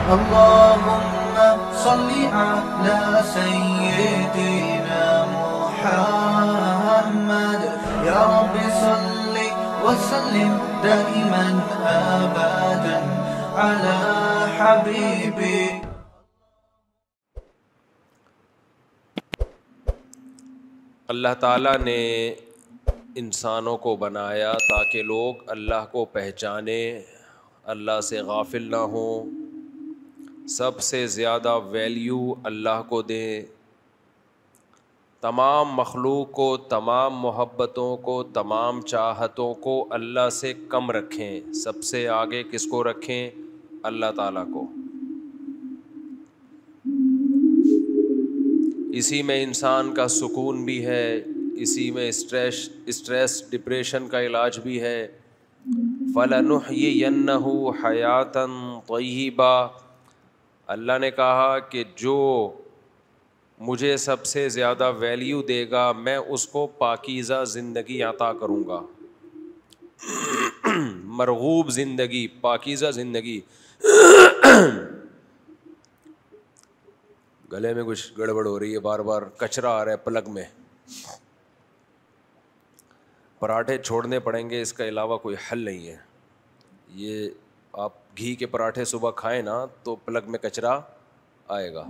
اللهم صل على سيدنا محمد يا رب صل وسلم دائما أبدا على حبيبك. اللہ تعالیٰ نے انسانوں کو بنایا تاکہ لوگ اللہ کو پہچانیں، اللہ سے غافل نہ ہوں، سب سے زیادہ ویلیو اللہ کو دیں، تمام مخلوق کو، تمام محبتوں کو، تمام چاہتوں کو اللہ سے کم رکھیں، سب سے آگے کس کو رکھیں؟ اللہ تعالیٰ کو. اسی میں انسان کا سکون بھی ہے، اسی میں اسٹریس ڈپریشن کا علاج بھی ہے. فَلَنُحْيِيَنَّهُ حَيَاةً طَيِّبَةً، اللہ نے کہا کہ جو مجھے سب سے زیادہ ویلیو دے گا میں اس کو پاکیزہ زندگی عطا کروں گا. مرغوب زندگی، پاکیزہ زندگی. گلے میں کچھ گڑبڑ ہو رہی ہے، بار بار کچرا آ رہا ہے پلگ میں. پراٹھے چھوڑنے پڑیں گے، اس کا علاوہ کوئی حل نہیں ہے. یہ آپ گھی کے پراٹھے صبح کھائیں نا تو پلگ میں کچرا آئے گا.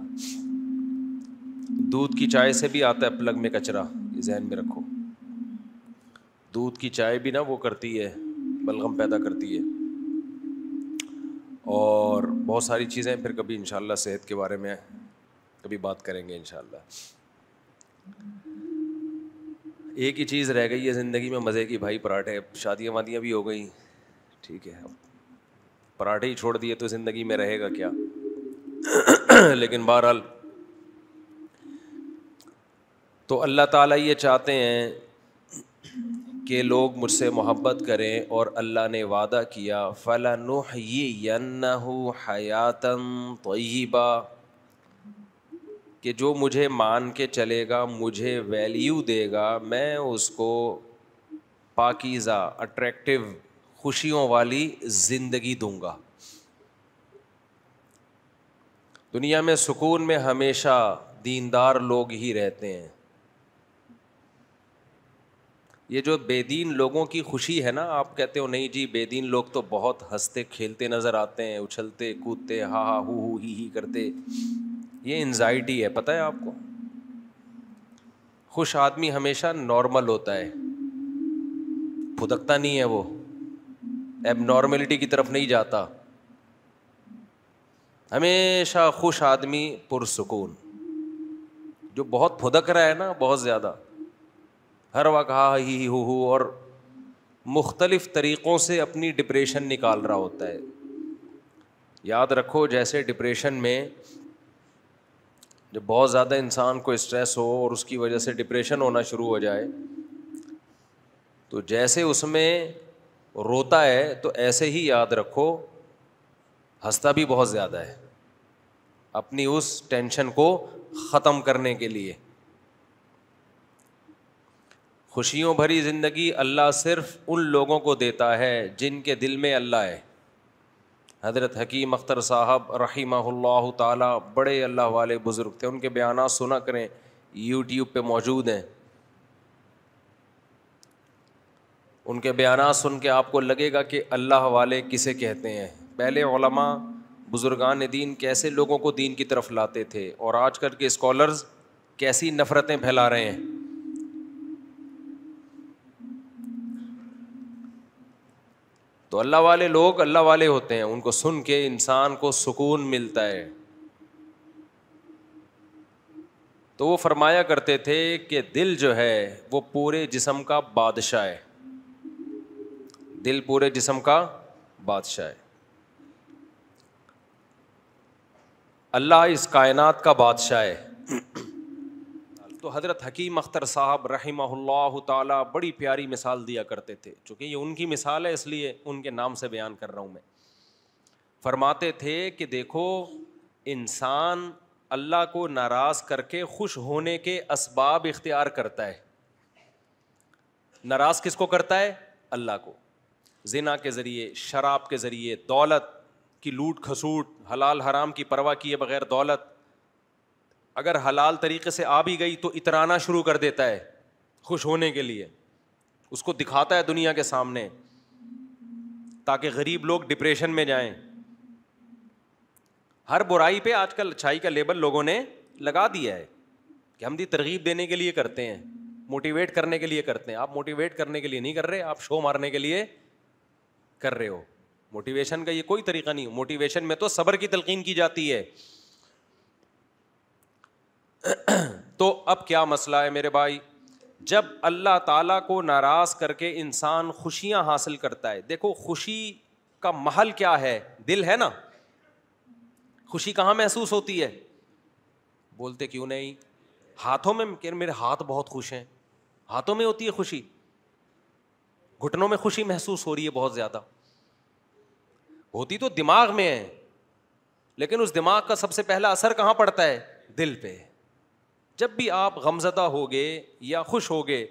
دودھ کی چائے سے بھی آتا ہے پلگ میں کچرا، یہ ذہن میں رکھو. دودھ کی چائے بھی نا وہ کرتی ہے، بلغم پیدا کرتی ہے. اور بہت ساری چیزیں پھر کبھی انشاءاللہ صحت کے بارے میں کبھی بات کریں گے انشاءاللہ. ایک ہی چیز رہ گئی ہے زندگی میں مزے کی بھائی، پراٹھے. شادیاں وادیاں بھی ہو گئیں، ٹھیک ہے، اب پراٹھے ہی چھوڑ دیے تو زندگی میں رہے گا کیا. لیکن بہرحال تو اللہ تعالیٰ یہ چاہتے ہیں کہ لوگ مجھ سے محبت کریں، اور اللہ نے وعدہ کیا فَلَنُحْيِيَنَّهُ حَيَاةً طَيِّبَةً، کہ جو مجھے مان کے چلے گا، مجھے ویلیو دے گا، میں اس کو پاکیزہ، اٹریکٹیو، خوشیوں والی زندگی دوں گا. دنیا میں سکون میں ہمیشہ دیندار لوگ ہی رہتے ہیں. یہ جو بے دین لوگوں کی خوشی ہے نا، آپ کہتے ہو نہیں جی بے دین لوگ تو بہت ہنستے کھیلتے نظر آتے ہیں، اچھلتے کودتے، ہا ہا ہو ہی کرتے. یہ انزائٹی ہے، پتہ ہے آپ کو. خوش آدمی ہمیشہ نارمل ہوتا ہے، پھدکتا نہیں ہے، وہ ایب نارملٹی کی طرف نہیں جاتا. ہمیشہ خوش آدمی پرسکون. جو بہت پھدک رہا ہے نا، بہت زیادہ، ہر وقت ہا ہی ہو اور مختلف طریقوں سے اپنی ڈپریشن نکال رہا ہوتا ہے. یاد رکھو جیسے ڈپریشن میں جب بہت زیادہ انسان کو اسٹریس ہو اور اس کی وجہ سے ڈپریشن ہونا شروع ہو جائے، تو جیسے اس میں روتا ہے تو ایسے ہی یاد رکھو ہنستا بھی بہت زیادہ ہے اپنی اس ٹینشن کو ختم کرنے کے لیے. خوشیوں بھری زندگی اللہ صرف ان لوگوں کو دیتا ہے جن کے دل میں اللہ ہے. حضرت حکیم اختر صاحب رحمہ اللہ تعالی بڑے اللہ والے بزرگ تھے، ان کے بیانات سنا کریں، یوٹیوب پہ موجود ہیں. ان کے بیانات سن کے آپ کو لگے گا کہ اللہ والے کسے کہتے ہیں. پہلے علماء بزرگان دین کیسے لوگوں کو دین کی طرف لاتے تھے، اور آج کل کے اسکالرز کیسی نفرتیں پھیلا رہے ہیں. تو اللہ والے لوگ اللہ والے ہوتے ہیں، ان کو سن کے انسان کو سکون ملتا ہے. تو وہ فرمایا کرتے تھے کہ دل جو ہے وہ پورے جسم کا بادشاہ ہے. دل پورے جسم کا بادشاہ ہے. اللہ اس کائنات کا بادشاہ ہے. تو حضرت حکیم اختر صاحب رحمہ اللہ تعالی بڑی پیاری مثال دیا کرتے تھے، چونکہ یہ ان کی مثال ہے اس لیے ان کے نام سے بیان کر رہا ہوں میں. فرماتے تھے کہ دیکھو انسان اللہ کو ناراض کر کے خوش ہونے کے اسباب اختیار کرتا ہے. ناراض کس کو کرتا ہے؟ اللہ کو. زنا کے ذریعے، شراب کے ذریعے، دولت، کی لوٹ کھسوٹ، حلال حرام کی پرواہ کیے بغیر دولت، اگر حلال طریقے سے آ بھی گئی تو اترانا شروع کر دیتا ہے خوش ہونے کے لیے، اس کو دکھاتا ہے دنیا کے سامنے تاکہ غریب لوگ ڈپریشن میں جائیں. ہر برائی پہ آج کل اچھائی کا لیبل لوگوں نے لگا دیا ہے کہ ہم دی ترغیب دینے کے لیے کرتے ہیں، موٹیویٹ کرنے کے لیے کرتے ہیں. آپ موٹیویٹ کرنے کے لیے نہیں کر رہے، آپ شو مارنے کے لیے کر رہے ہو. موٹیویشن کا یہ کوئی طریقہ نہیں. موٹیویشن میں تو صبر کی تلقین کی جاتی ہے. تو اب کیا مسئلہ ہے میرے بھائی؟ جب اللہ تعالیٰ کو ناراض کر کے انسان خوشیاں حاصل کرتا ہے، دیکھو خوشی کا محل کیا ہے؟ دل ہے نا. خوشی کہاں محسوس ہوتی ہے؟ بولتے کیوں نہیں؟ ہاتھوں میں. کہ میرے ہاتھ بہت خوش ہیں، ہاتھوں میں ہوتی ہے خوشی. گھٹنوں میں خوشی محسوس ہو رہی ہے بہت زیادہ، ہوتی تو دماغ میں ہے، لیکن اس دماغ کا سب سے پہلا اثر کہاں پڑتا ہے؟ دل پہ. جب بھی آپ غمزدہ ہوگے یا خوش ہوگے،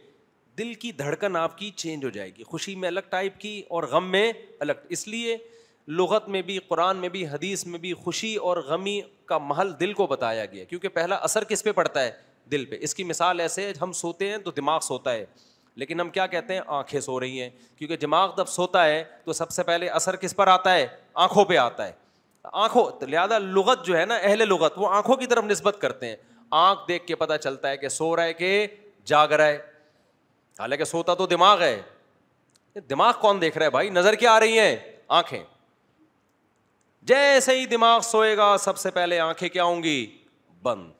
دل کی دھڑکن آپ کی چینج ہو جائے گی، خوشی میں الگ ٹائپ کی اور غم میں الگ. اس لیے لغت میں بھی، قرآن میں بھی، حدیث میں بھی خوشی اور غمی کا محل دل کو بتایا گیا، کیونکہ پہلا اثر کس پہ پڑتا ہے؟ دل پہ. اس کی مثال ایسے ہے، ہم سوتے ہیں تو دماغ سوتا ہے، لیکن ہم کیا کہتے ہیں؟ آنکھیں سو رہی ہیں، کیونکہ دماغ جب سوتا ہے تو سب سے پہلے اثر کس پر آتا ہے؟ آنکھوں پہ آتا ہے. آنکھوں. لہذا لغت جو ہے نا، اہل لغت وہ آنکھوں کی طرف نسبت کرتے ہیں. آنکھ دیکھ کے پتہ چلتا ہے کہ سو رہا ہے کہ جاگ رہا ہے، حالانکہ سوتا تو دماغ ہے. دماغ کون دیکھ رہا ہے بھائی؟ نظر کیا آ رہی ہیں؟ آنکھیں. جیسے ہی دماغ سوئے گا سب سے پہلے آنکھیں کیا ہوں گی؟ بند.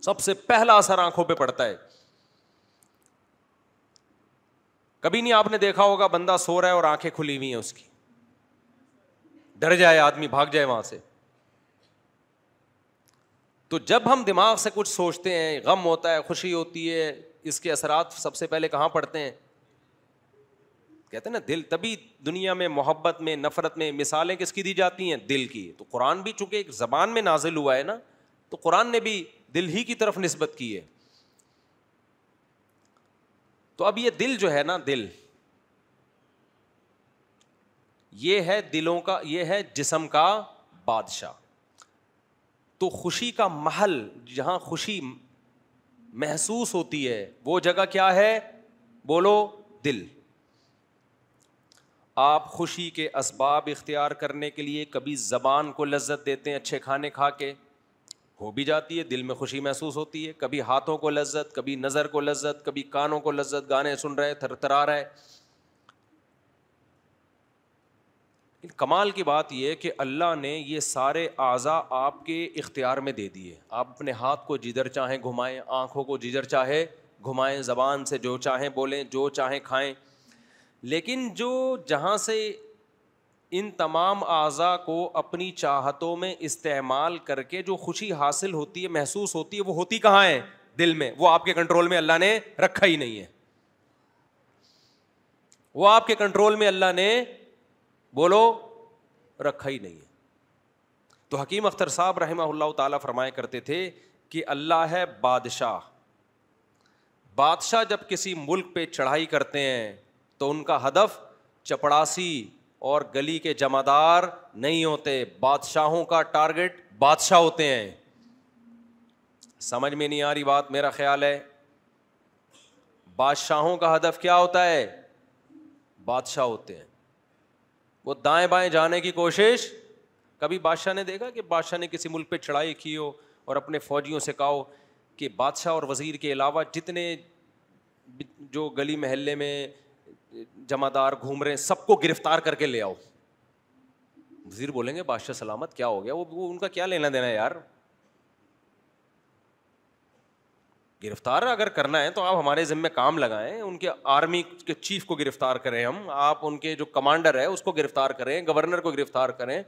سب سے پہلا اثر آنکھوں پہ پڑتا ہے. کبھی نہیں آپ نے دیکھا ہوگا بندہ سو رہا ہے اور آنکھیں کھلی ہوئی ہیں اس کی، ڈر جائے آدمی، بھاگ جائے وہاں سے. تو جب ہم دماغ سے کچھ سوچتے ہیں، غم ہوتا ہے، خوشی ہوتی ہے، اس کے اثرات سب سے پہلے کہاں پڑتے ہیں؟ کہتے ہیں نا دل. تبھی دنیا میں محبت میں، نفرت میں مثالیں کس کی دی جاتی ہیں؟ دل کی. تو قرآن بھی چونکہ ایک زبان میں نازل ہوا ہے نا، تو قرآن نے بھی دل ہی کی طرف نسبت کی ہے. تو اب یہ دل جو ہے نا، دل یہ ہے دلوں کا، یہ ہے جسم کا بادشاہ. تو خوشی کا محل جہاں خوشی محسوس ہوتی ہے وہ جگہ کیا ہے؟ بولو، دل. آپ خوشی کے اسباب اختیار کرنے کے لیے کبھی زبان کو لذت دیتے ہیں، اچھے کھانے کھا کے ہو بھی جاتی ہے، دل میں خوشی محسوس ہوتی ہے. کبھی ہاتھوں کو لذت، کبھی نظر کو لذت، کبھی کانوں کو لذت، گانے سن رہے، تھرتھرا رہے. کمال کی بات یہ کہ اللہ نے یہ سارے اعضاء آپ کے اختیار میں دے دیے. آپ اپنے ہاتھ کو جدھر چاہیں گھمائیں، آنکھوں کو جدھر چاہے گھمائیں، زبان سے جو چاہیں بولیں، جو چاہیں کھائیں. لیکن جو جہاں سے ان تمام اعضاء کو اپنی چاہتوں میں استعمال کر کے جو خوشی حاصل ہوتی ہے، محسوس ہوتی ہے، وہ ہوتی کہاں ہے؟ دل میں. وہ آپ کے کنٹرول میں اللہ نے رکھا ہی نہیں ہے. وہ آپ کے کنٹرول میں اللہ نے، بولو، رکھا ہی نہیں ہے. تو حکیم اختر صاحب رحمہ اللہ تعالیٰ فرمایا کرتے تھے کہ اللہ ہے بادشاہ. بادشاہ جب کسی ملک پہ چڑھائی کرتے ہیں تو ان کا ہدف چپڑاسی اور گلی کے جمعدار نہیں ہوتے. بادشاہوں کا ٹارگٹ بادشاہ ہوتے ہیں. سمجھ میں نہیں آ رہی بات؟ میرا خیال ہے بادشاہوں کا ہدف کیا ہوتا ہے؟ بادشاہ ہوتے ہیں. وہ دائیں بائیں جانے کی کوشش. کبھی بادشاہ نے دیکھا کہ بادشاہ نے کسی ملک پہ چڑھائی کی ہو اور اپنے فوجیوں سے کہا ہو کہ بادشاہ اور وزیر کے علاوہ جتنے جو گلی محلے میں جمعدار گھوم رہے ہیں سب کو گرفتار کر کے لے آؤ؟ وزیر بولیں گے بادشاہ سلامت، کیا ہو گیا؟ وہ ان کا کیا لینا دینا ہے یار؟ گرفتار اگر کرنا ہے تو آپ ہمارے ذمہ کام لگائیں، ان کے آرمی کے چیف کو گرفتار کریں، ہم آپ ان کے جو کمانڈر ہے اس کو گرفتار کریں، گورنر کو گرفتار کریں،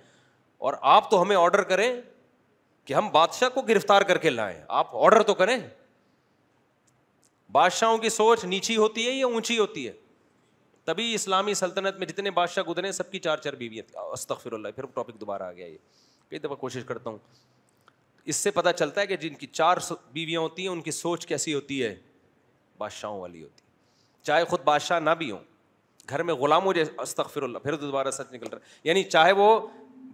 اور آپ تو ہمیں آرڈر کریں کہ ہم بادشاہ کو گرفتار کر کے لائیں. آپ آرڈر تو کریں. بادشاہوں کی سوچ نیچی ہوتی ہے یا اونچی ہوتی ہے؟ تبھی اسلامی سلطنت میں جتنے بادشاہ گزرے سب کی 4 بیویاں. استغفر اللہ، پھر ٹاپک دوبارہ آ گیا. یہ کئی دفعہ کوشش کرتا ہوں. اس سے پتہ چلتا ہے کہ جن کی 4 بیویاں ہوتی ہیں ان کی سوچ کیسی ہوتی ہے؟ بادشاہوں والی ہوتی ہے. چاہے خود بادشاہ نہ بھی ہوں، گھر میں غلام ہو جائے، استغفر اللہ، پھر دوبارہ سچ نکل رہا ہے. یعنی چاہے وہ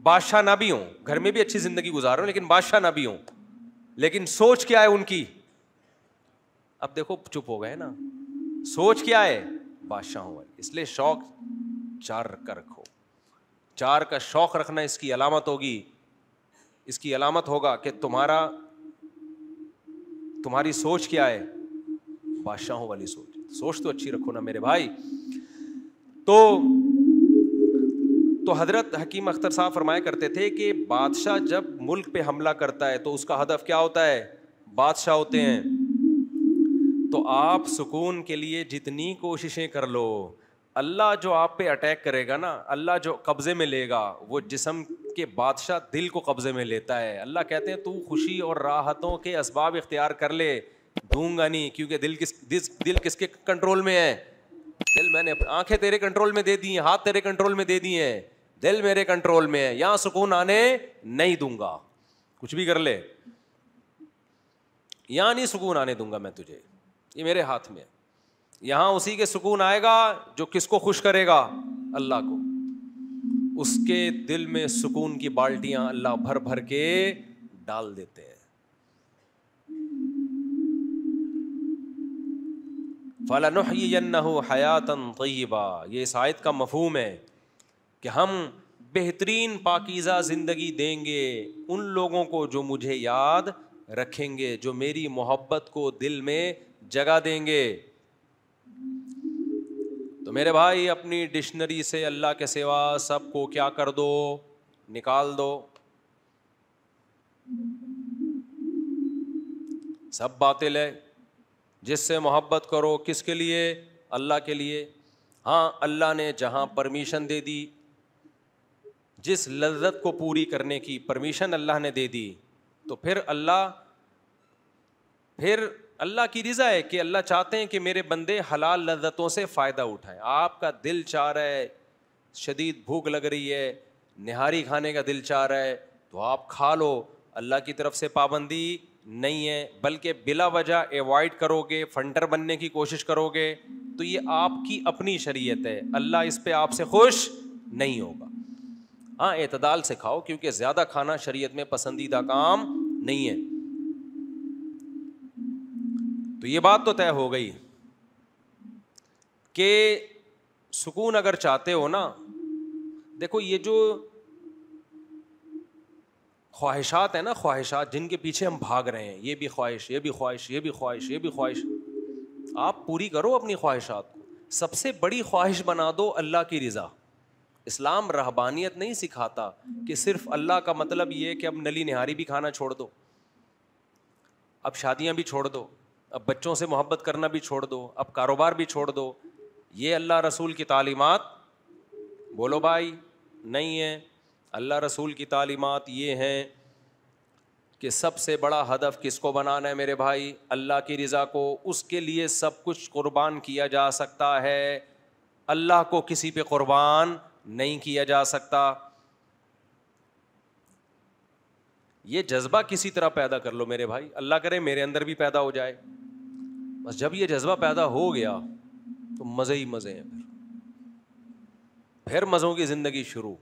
بادشاہ نہ بھی ہوں, گھر میں بھی اچھی زندگی گزار رہے ہوں, لیکن بادشاہ نہ بھی ہوں, لیکن سوچ کیا ہے ان کی؟ اب دیکھو چپ ہو گئے نا, سوچ کیا ہے؟ بادشاہوں والی. اس لیے شوق 4 کا رکھو. 4 کا شوق رکھنا اس کی علامت ہوگی, اس کی علامت ہوگا کہ تمہاری سوچ کیا ہے؟ بادشاہوں والی سوچ. سوچ تو اچھی رکھو نا میرے بھائی. تو حضرت حکیم اختر صاحب فرمایا کرتے تھے کہ بادشاہ جب ملک پہ حملہ کرتا ہے تو اس کا ہدف کیا ہوتا ہے؟ بادشاہ ہوتے ہیں. تو آپ سکون کے لیے جتنی کوششیں کر لو, اللہ جو آپ پہ اٹیک کرے گا نا, اللہ جو قبضے میں لے گا, وہ جسم کے بادشاہ دل کو قبضے میں لیتا ہے. اللہ کہتے ہیں تو خوشی اور راحتوں کے اسباب اختیار کر لے, دوں گا نہیں, کیونکہ دل کس کے کنٹرول میں ہے؟ دل میں نے, آنکھیں تیرے کنٹرول میں دے دی ہیں, ہاتھ تیرے کنٹرول میں دے دیے ہیں, دل میرے کنٹرول میں ہے. یہاں سکون آنے نہیں دوں گا, کچھ بھی کر لے, یہاں نہیں سکون آنے دوں گا میں تجھے, یہ میرے ہاتھ میں ہے. یہاں اسی کے سکون آئے گا جو کس کو خوش کرے گا؟ اللہ کو. اس کے دل میں سکون کی بالٹیاں اللہ بھر بھر کے ڈال دیتے ہیں. فَلَنُحْيِيَنَّهُ حَيَاةً طَيِّبَةً, یہ اس آیت کا مفہوم ہے کہ ہم بہترین پاکیزہ زندگی دیں گے ان لوگوں کو جو مجھے یاد رکھیں گے, جو میری محبت کو دل میں جگہ دیں گے. تو میرے بھائی اپنی ڈکشنری سے اللہ کے سوا سب کو کیا کر دو؟ نکال دو. سب باطل ہے. جس سے محبت کرو کس کے لیے؟ اللہ کے لیے. ہاں اللہ نے جہاں پرمیشن دے دی, جس لذت کو پوری کرنے کی پرمیشن اللہ نے دے دی, تو پھر اللہ کی رضا ہے کہ اللہ چاہتے ہیں کہ میرے بندے حلال لذتوں سے فائدہ اٹھائیں. آپ کا دل چاہ رہا ہے, شدید بھوک لگ رہی ہے, نہاری کھانے کا دل چاہ رہا ہے, تو آپ کھا لو. اللہ کی طرف سے پابندی نہیں ہے, بلکہ بلا وجہ ایوائڈ کرو گے, فنٹر بننے کی کوشش کرو گے, تو یہ آپ کی اپنی شریعت ہے. اللہ اس پہ آپ سے خوش نہیں ہوگا. ہاں اعتدال سے کھاؤ, کیونکہ زیادہ کھانا شریعت میں پسندیدہ کام نہیں ہے. تو یہ بات تو طے ہو گئی کہ سکون اگر چاہتے ہو نا, دیکھو یہ جو خواہشات ہیں نا, خواہشات جن کے پیچھے ہم بھاگ رہے ہیں, یہ بھی خواہش, یہ بھی خواہش, یہ بھی خواہش, یہ بھی خواہش, آپ پوری کرو اپنی خواہشات کو. سب سے بڑی خواہش بنا دو اللہ کی رضا. اسلام رہبانیت نہیں سکھاتا کہ صرف اللہ کا مطلب یہ ہے کہ اب نلی نہاری بھی کھانا چھوڑ دو, اب شادیاں بھی چھوڑ دو, اب بچوں سے محبت کرنا بھی چھوڑ دو, اب کاروبار بھی چھوڑ دو. یہ اللہ رسول کی تعلیمات بولو بھائی نہیں ہے. اللہ رسول کی تعلیمات یہ ہیں کہ سب سے بڑا ہدف کس کو بنانا ہے میرے بھائی؟ اللہ کی رضا کو. اس کے لیے سب کچھ قربان کیا جا سکتا ہے, اللہ کو کسی پہ قربان نہیں کیا جا سکتا. یہ جذبہ کسی طرح پیدا کر لو میرے بھائی, اللہ کرے میرے اندر بھی پیدا ہو جائے. بس جب یہ جذبہ پیدا ہو گیا تو مزے ہی مزے ہیں, پھر مزوں کی زندگی شروع.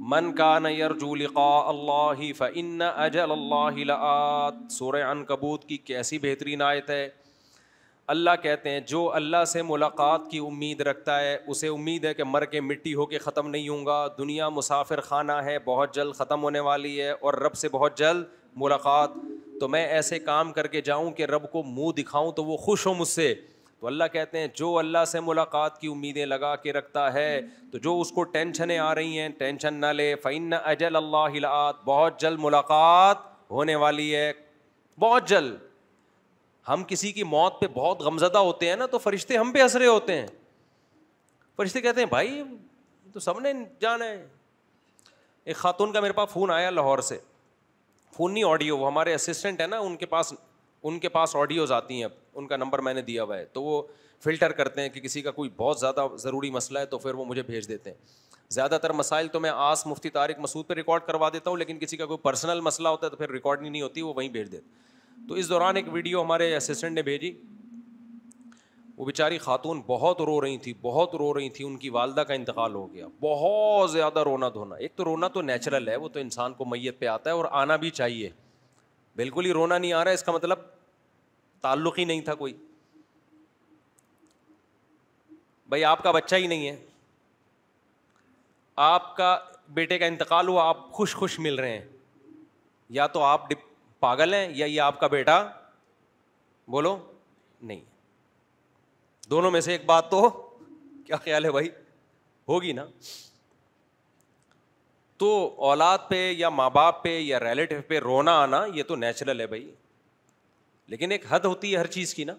من کان یرجو لقاء اللہ فإن اجل اللہ لآت. سورہ عنکبوت کی کیسی بہترین آیت ہے. اللہ کہتے ہیں جو اللہ سے ملاقات کی امید رکھتا ہے, اسے امید ہے کہ مر کے مٹی ہو کے ختم نہیں ہوں گا. دنیا مسافر خانہ ہے, بہت جلد ختم ہونے والی ہے, اور رب سے بہت جلد ملاقات. تو میں ایسے کام کر کے جاؤں کہ رب کو منہ دکھاؤں تو وہ خوش ہو مجھ سے. تو اللہ کہتے ہیں جو اللہ سے ملاقات کی امیدیں لگا کے رکھتا ہے, تو جو اس کو ٹینشنیں آ رہی ہیں ٹینشن نہ لے. فإن اجل اللہ لآت, بہت جلد ملاقات ہونے والی ہے, بہت جلد. ہم کسی کی موت پہ بہت غمزدہ ہوتے ہیں نا, تو فرشتے ہم پہ ہنس رہے ہوتے ہیں. فرشتے کہتے ہیں بھائی تو سب نے جانا ہے. ایک خاتون کا میرے پاس فون آیا لاہور سے, فون نہیں آڈیو, وہ ہمارے اسسٹنٹ ہیں نا, ان کے پاس آڈیوز آتی ہیں, ان کا نمبر میں نے دیا ہوا ہے, تو وہ فلٹر کرتے ہیں کہ کسی کا کوئی بہت زیادہ ضروری مسئلہ ہے تو پھر وہ مجھے بھیج دیتے ہیں. زیادہ تر مسائل تو میں آس مفتی طارق مسعود پہ ریکارڈ کروا دیتا ہوں, لیکن کسی کا کوئی پرسنل مسئلہ ہوتا ہے تو پھر ریکارڈ نہیں ہوتی, وہ وہیں بھیج دیتے. تو اس دوران ایک ویڈیو ہمارے اسسٹنٹ نے بھیجی, وہ بیچاری خاتون بہت رو رہی تھی, ان کی والدہ کا انتقال ہو گیا. بہت زیادہ رونا دھونا. ایک تو رونا تو نیچرل ہے, وہ تو انسان کو میت پہ آتا ہے اور آنا بھی چاہیے. بالکل ہی رونا نہیں آ رہا ہے اس کا مطلب تعلق ہی نہیں تھا کوئی. بھائی آپ کا بچہ ہی نہیں ہے, آپ کا بیٹے کا انتقال ہوا, آپ خوش مل رہے ہیں, یا تو آپ پاگل ہیں یا یہ آپ کا بیٹا, بولو نہیں, دونوں میں سے ایک بات تو کیا خیال ہے بھائی ہوگی نا. تو اولاد پہ یا ماں باپ پہ یا ریلیٹو پہ رونا آنا یہ تو نیچرل ہے بھائی, لیکن ایک حد ہوتی ہے ہر چیز کی نا.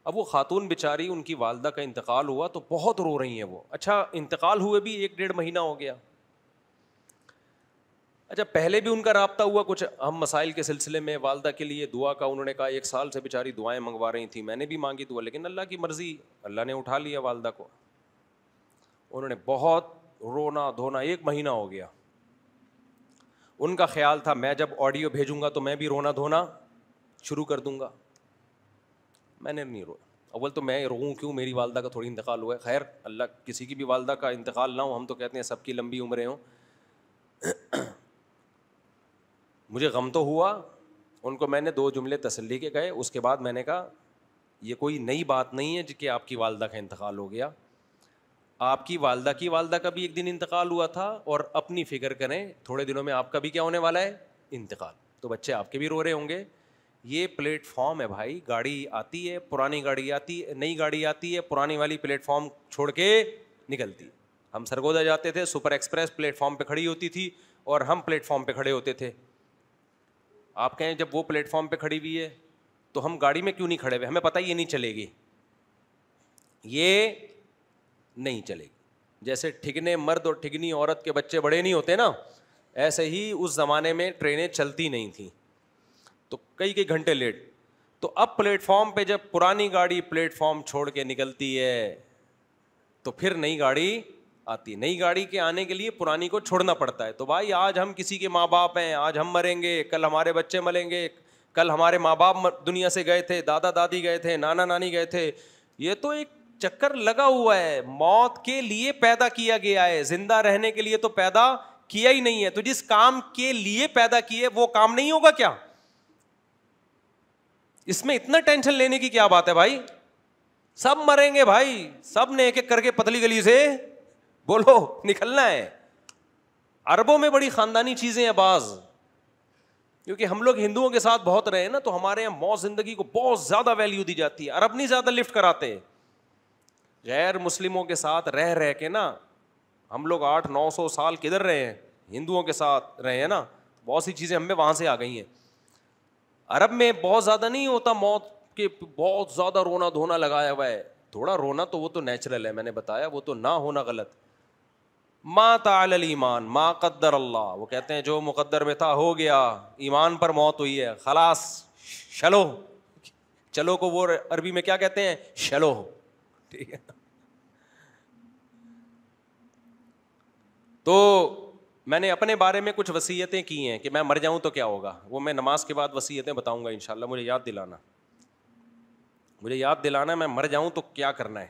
اب وہ خاتون بیچاری, ان کی والدہ کا انتقال ہوا تو بہت رو رہی ہیں وہ. اچھا انتقال ہوئے بھی 1-1.5 مہینہ ہو گیا. اچھا پہلے بھی ان کا رابطہ ہوا کچھ اہم مسائل کے سلسلے میں, والدہ کے لیے دعا کا انہوں نے کہا, 1 سال سے بیچاری دعائیں منگوا رہی تھیں, میں نے بھی مانگی دعا, لیکن اللہ کی مرضی, اللہ نے اٹھا لیا والدہ کو. انہوں نے بہت رونا دھونا, 1 مہینہ ہو گیا. ان کا خیال تھا میں جب آڈیو بھیجوں گا تو میں بھی رونا دھونا شروع کر دوں گا. میں نے نہیں رویا. اول تو میں روؤں کیوں, میری والدہ کا تھوڑی انتقال ہوا ہے. خیر اللہ کسی کی بھی والدہ کا انتقال نہ ہو, ہم تو کہتے ہیں سب کی لمبی عمریں ہوں. مجھے غم تو ہوا. ان کو میں نے 2 جملے تسلی کے کہے, اس کے بعد میں نے کہا یہ کوئی نئی بات نہیں ہے کہ آپ کی والدہ کا انتقال ہو گیا. آپ کی والدہ کا بھی ایک دن انتقال ہوا تھا, اور اپنی فکر کریں تھوڑے دنوں میں آپ کا بھی کیا ہونے والا ہے, انتقال. تو بچے آپ کے بھی رو رہے ہوں گے. یہ پلیٹ فارم ہے بھائی, گاڑی آتی ہے, پرانی گاڑی آتی ہے, نئی گاڑی آتی ہے, پرانی والی پلیٹ فارم چھوڑ کے نکلتی ہے. ہم سرگودا جاتے تھے, سپر ایکسپریس پلیٹ فارم پہ کھڑی ہوتی تھی اور ہم پلیٹ فارم پہ کھڑے ہوتے تھے. آپ کہیں جب وہ پلیٹ فارم پہ کھڑی ہوئی ہے تو ہم گاڑی میں کیوں نہیں کھڑے ہوئے, ہمیں پتہ یہ نہیں چلے گی, یہ نہیں چلے گی. جیسے ٹھگنے مرد اور ٹھگنی عورت کے بچے بڑے نہیں ہوتے نا, ایسے ہی اس زمانے میں ٹرینیں چلتی نہیں تھیں تو کئی گھنٹے لیٹ. تو اب پلیٹ فارم پہ جب پرانی گاڑی پلیٹ فارم چھوڑ کے نکلتی ہے تو پھر نئی گاڑی آتی. نئی گاڑی کے آنے کے لیے پرانی کو چھوڑنا پڑتا ہے. تو بھائی آج ہم کسی کے ماں باپ ہیں, آج ہم مریں گے, کل ہمارے بچے مریں گے, کل ہمارے ماں باپ دنیا سے گئے تھے, دادا دادی گئے تھے, نانا نانی گئے تھے. یہ تو ایک چکر لگا ہوا ہے. موت کے لیے پیدا کیا گیا ہے, زندہ رہنے کے لیے تو پیدا کیا ہی نہیں ہے. تو جس کام کے لیے پیدا کیے وہ کام نہیں ہوگا کیا؟ اس میں اتنا ٹینشن لینے کی کیا بات ہے بھائی؟ سب مریں گے بھائی, سب نے ایک ایک کر کے پتلی گلی سے بولو نکلنا ہے. عربوں میں بڑی خاندانی چیزیں ہیں بعض, کیونکہ ہم لوگ ہندوؤں کے ساتھ بہت رہے نا, تو ہمارے یہاں موت زندگی کو بہت زیادہ ویلیو دی جاتی ہے. عرب نہیں زیادہ لفٹ کراتے. غیر مسلموں کے ساتھ رہ کے نا ہم لوگ 800-900 سال کدھر رہے ہیں, ہندوؤں کے ساتھ رہے ہیں نا, بہت سی چیزیں ہمیں وہاں سے آ گئی ہیں. عرب میں بہت زیادہ نہیں ہوتا موت کے, بہت زیادہ رونا دھونا لگایا ہوا ہے. تھوڑا رونا تو وہ تو نیچرل ہے, میں نے بتایا, وہ تو نہ ہونا غلط. ما تعالی الایمان ما قدر اللہ, وہ کہتے ہیں جو مقدر میں تھا ہو گیا, ایمان پر موت ہوئی ہے, خلاص چلو. چلو کو وہ عربی میں کیا کہتے ہیں, چلو, ٹھیک ہے. تو میں نے اپنے بارے میں کچھ وصیتیں کی ہیں کہ میں مر جاؤں تو کیا ہوگا, وہ میں نماز کے بعد وصیتیں بتاؤں گا انشاءاللہ. مجھے یاد دلانا میں مر جاؤں تو کیا کرنا ہے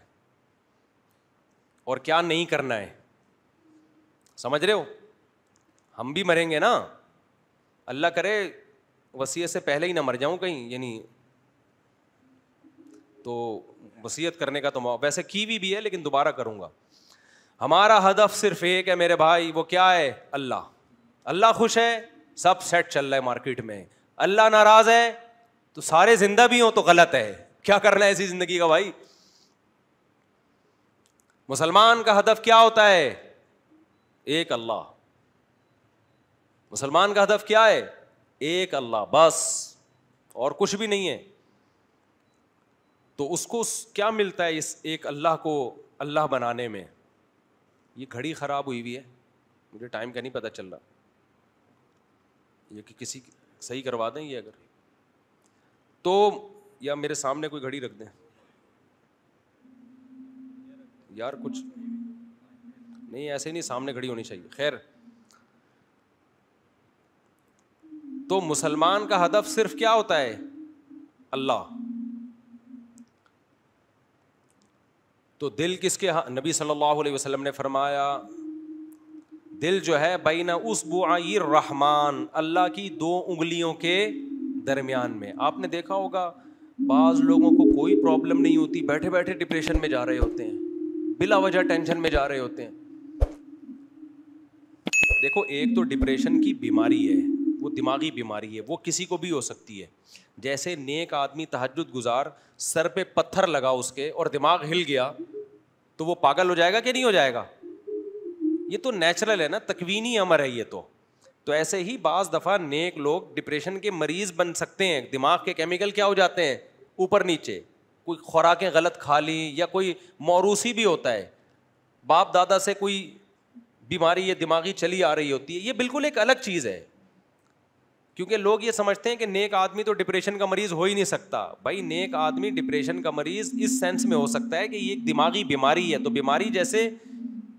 اور کیا نہیں کرنا ہے. سمجھ رہے ہو؟ ہم بھی مریں گے نا, اللہ کرے وصیت سے پہلے ہی نہ مر جاؤں کہیں, یعنی تو وصیت کرنے کا تو ویسے کی بھی ہے لیکن دوبارہ کروں گا. ہمارا ہدف صرف ایک ہے میرے بھائی, وہ کیا ہے, اللہ. اللہ خوش ہے, سب سیٹ چل رہا ہے مارکیٹ میں. اللہ ناراض ہے تو سارے زندہ بھی ہوں تو غلط ہے. کیا کرنا ہے ایسی زندگی کا بھائی؟ مسلمان کا ہدف کیا ہوتا ہے, ایک اللہ. مسلمان کا ہدف کیا ہے, ایک اللہ بس, اور کچھ بھی نہیں ہے. تو اس کو کیا ملتا ہے اس ایک اللہ کو اللہ بنانے میں؟ یہ گھڑی خراب ہوئی ہے, مجھے ٹائم کا نہیں پتہ چل رہا, یہ کہ کسی صحیح کروا دیں یہ اگر تو, یا میرے سامنے کوئی گھڑی رکھ دیں یار, کچھ نہیں ایسے نہیں, سامنے گھڑی ہونی چاہیے. خیر, تو مسلمان کا ہدف صرف کیا ہوتا ہے, اللہ. تو دل کس کے نبی صلی اللہ علیہ وسلم نے فرمایا دل جو ہے بین اصبعی الرحمن، اللہ کی 2 انگلیوں کے درمیان میں. آپ نے دیکھا ہوگا بعض لوگوں کو کوئی پرابلم نہیں ہوتی، بیٹھے بیٹھے ڈپریشن میں جا رہے ہوتے ہیں، بلا وجہ ٹینشن میں جا رہے ہوتے ہیں. دیکھو ایک تو ڈپریشن کی بیماری ہے، وہ دماغی بیماری ہے، وہ کسی کو بھی ہو سکتی ہے. جیسے نیک آدمی تہجد گزار سر پہ پتھر لگا اس کے اور دماغ ہل گیا تو وہ پاگل ہو جائے گا کہ نہیں ہو جائے گا؟ یہ تو نیچرل ہے نا، تکوینی امر ہے یہ تو ایسے ہی بعض دفعہ نیک لوگ ڈپریشن کے مریض بن سکتے ہیں. دماغ کے کیمیکل کیا ہو جاتے ہیں اوپر نیچے، کوئی خوراکیں غلط کھا لی یا کوئی موروثی بھی ہوتا ہے، باپ دادا سے کوئی بیماری یہ دماغی چلی آ رہی ہوتی ہے. یہ بالکل ایک الگ چیز ہے، کیونکہ لوگ یہ سمجھتے ہیں کہ نیک آدمی تو ڈپریشن کا مریض ہو ہی نہیں سکتا. بھائی نیک آدمی ڈپریشن کا مریض اس سینس میں ہو سکتا ہے کہ یہ ایک دماغی بیماری ہے. تو بیماری جیسے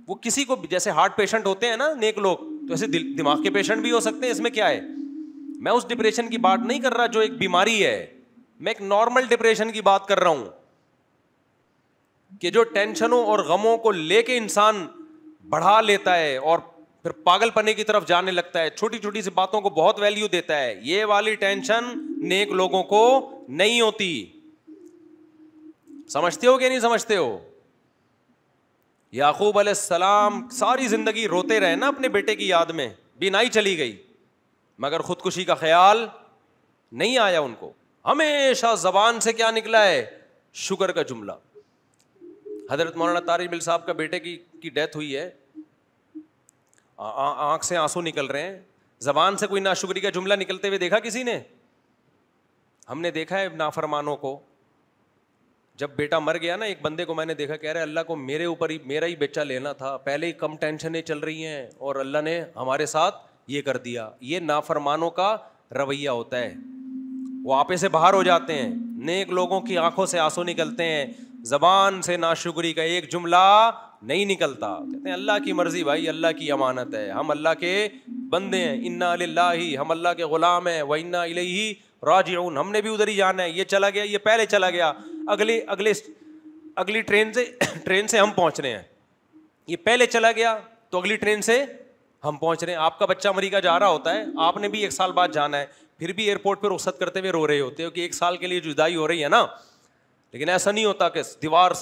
وہ کسی کو جیسے ہارٹ پیشنٹ ہوتے ہیں نا نیک لوگ، تو ایسے دماغ کے پیشنٹ بھی ہو سکتے ہیں. اس میں کیا ہے؟ میں اس ڈپریشن کی بات نہیں کر رہا جو ایک بیماری ہے، میں ایک نارمل ڈپریشن کی بات کر رہا ہوں کہ جو ٹینشنوں اور غموں کو لے کے انسان بڑھا لیتا ہے اور پھر پاگل پنے کی طرف جانے لگتا ہے، چھوٹی چھوٹی سی باتوں کو بہت ویلیو دیتا ہے. یہ والی ٹینشن نیک لوگوں کو نہیں ہوتی. سمجھتے ہو کہ نہیں سمجھتے ہو؟ یعقوب علیہ السلام ساری زندگی روتے رہے نا اپنے بیٹے کی یاد میں، بینائی چلی گئی مگر خودکشی کا خیال نہیں آیا ان کو. ہمیشہ زبان سے کیا نکلا ہے؟ شکر کا جملہ. حضرت مولانا طارق بل صاحب کا بیٹے کی ڈیتھ ہوئی ہے، آنکھ سے آنسو نکل رہے ہیں، زبان سے کوئی ناشکری کا جملہ نکلتے ہوئے دیکھا کسی نے؟ ہم نے دیکھا ہے نافرمانوں کو. جب بیٹا مر گیا نا، ایک بندے کو میں نے دیکھا کہہ رہے اللہ کو میرے اوپر ہی میرا ہی بچہ لینا تھا، پہلے ہی کم ٹینشنیں چل رہی ہیں اور اللہ نے ہمارے ساتھ یہ کر دیا. یہ نافرمانوں کا رویہ ہوتا ہے، وہ آپے سے باہر ہو جاتے ہیں. نیک لوگوں کی آنکھوں سے آنسو نکلتے ہیں، زبان سے ناشکری کا ایک جملہ نہیں نکلتا. کہتے ہیں اللہ کی مرضی بھائی، اللہ کی امانت ہے، ہم اللہ کے بندے ہیں، انا للہ، ہم اللہ کے غلام ہیں، و انا الیہ راجعون، ہم نے بھی ادھر ہی جانا ہے. یہ چلا گیا، یہ پہلے چلا گیا، اگلی ٹرین سے ہم پہنچ رہے ہیں. یہ پہلے چلا گیا تو اگلی ٹرین سے ہم پہنچ رہے ہیں. آپ کا بچہ امریکہ جا رہا ہوتا ہے، آپ نے بھی 1 سال بعد جانا ہے، پھر بھی ایئرپورٹ پہ رخصت کرتے ہوئے رو رہے ہوتے ہو کہ 1 سال کے لیے جدائی ہو رہی ہے نا. لیکن ایسا نہیں ہوتا کہ دیوار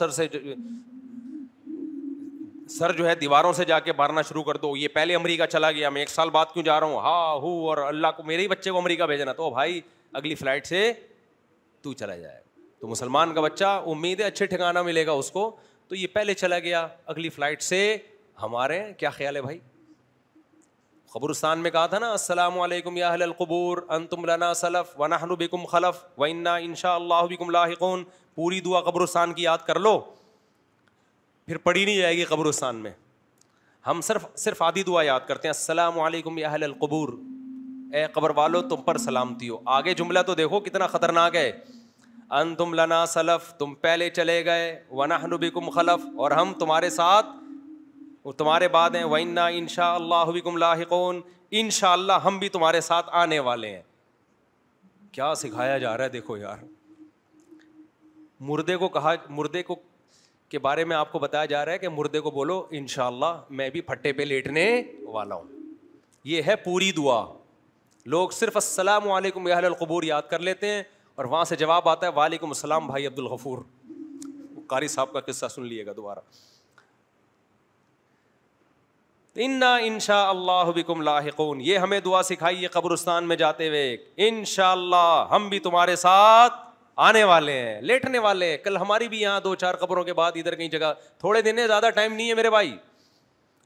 سر جو ہے دیواروں سے جا کے مارنا شروع کر دو. یہ پہلے امریکہ چلا گیا، میں 1 سال بعد کیوں جا رہا ہوں، ہاں ہوں، اور اللہ کو میرے ہی بچے کو امریکہ بھیجنا، تو بھائی اگلی فلائٹ سے تو چلا جائے. تو مسلمان کا بچہ امید ہے اچھے ٹھکانہ ملے گا اس کو، تو یہ پہلے چلا گیا، اگلی فلائٹ سے ہمارے. کیا خیال ہے بھائی؟ قبرستان میں کہا تھا نا السلام علیکم یا اہل القبور انتم لنا سلف ونحن بکم خلف وانا انشاء اللہ بکم لاحقون. پوری دعا قبرستان کی یاد کر لو، پھر پڑھی نہیں جائے گی قبرستان میں. ہم صرف آدھی دعا یاد کرتے ہیں، السلام علیکم یا اہل القبور، اے قبر والو تم پر سلامتی ہو. آگے جملہ تو دیکھو کتنا خطرناک ہے، انتم لنا سلف، تم پہلے چلے گئے، ونحن بکم خلف، اور ہم تمہارے ساتھ تمہارے بعد ہیں، وَإِنَّا إِن شَاءَ اللَّهُ بِكُمْ لَاحِقُونَ، انشاءاللہ ہم بھی تمہارے ساتھ آنے والے ہیں. کیا سکھایا جا رہا ہے دیکھو یار. مردے کو کے بارے میں آپ کو بتایا جا رہا ہے کہ مردے کو بولو انشاءاللہ میں بھی پھٹے پہ لیٹنے والا ہوں. یہ ہے پوری دعا. لوگ صرف السلام علیکم یا اہل القبور یاد کر لیتے ہیں اور وہاں سے جواب آتا ہے وعلیکم السلام بھائی عبد الغفور. قاری صاحب کا قصہ سن لیے گا دوبارہ. انا انشاء اللہ بکم لاحقون، یہ ہمیں دعا سکھائی ہے قبرستان میں جاتے ہوئے، انشاءاللہ ہم بھی تمہارے ساتھ آنے والے ہیں، لیٹنے والے ہیں. کل ہماری بھی یہاں 2-4 قبروں کے بعد ادھر کہیں جگہ، تھوڑے دن ہے، زیادہ ٹائم نہیں ہے میرے بھائی.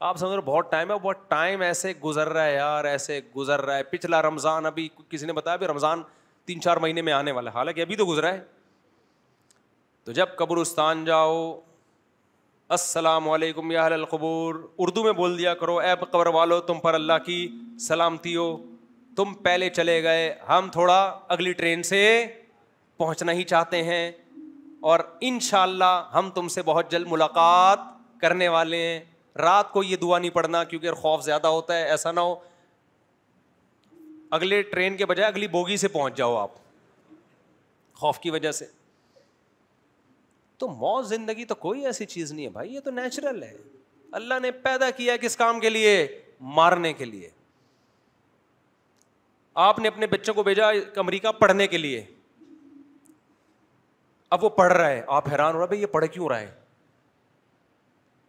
آپ سمجھ رہے بہت ٹائم ہے، بہت ٹائم ایسے گزر رہا ہے یار، ایسے گزر رہا ہے. پچھلا رمضان ابھی کسی نے بتایا بھی رمضان 3-4 مہینے میں آنے والا ہے، حالانکہ ابھی تو گزرا ہے. تو جب قبرستان جاؤ السلام علیکم یا اہل القبور اردو میں بول دیا کرو، اے قبر والو تم پر اللہ کی سلامتی ہو، تم پہلے چلے گئے، ہم تھوڑا اگلی ٹرین سے پہنچنا ہی چاہتے ہیں، اور انشاءاللہ ہم تم سے بہت جلد ملاقات کرنے والے ہیں. رات کو یہ دعا نہیں پڑھنا کیونکہ خوف زیادہ ہوتا ہے، ایسا نہ ہو اگلے ٹرین کے بجائے اگلی بوگی سے پہنچ جاؤ آپ خوف کی وجہ سے. تو موت زندگی تو کوئی ایسی چیز نہیں ہے بھائی, یہ تو نیچرل ہے. اللہ نے پیدا کیا کس کام کے لیے؟ مارنے کے لیے. آپ نے اپنے بچوں کو بھیجا امریکہ پڑھنے کے لیے, اب وہ پڑھ رہا ہے, آپ حیران ہو رہا ہے بھائی یہ پڑھ کیوں رہا ہے,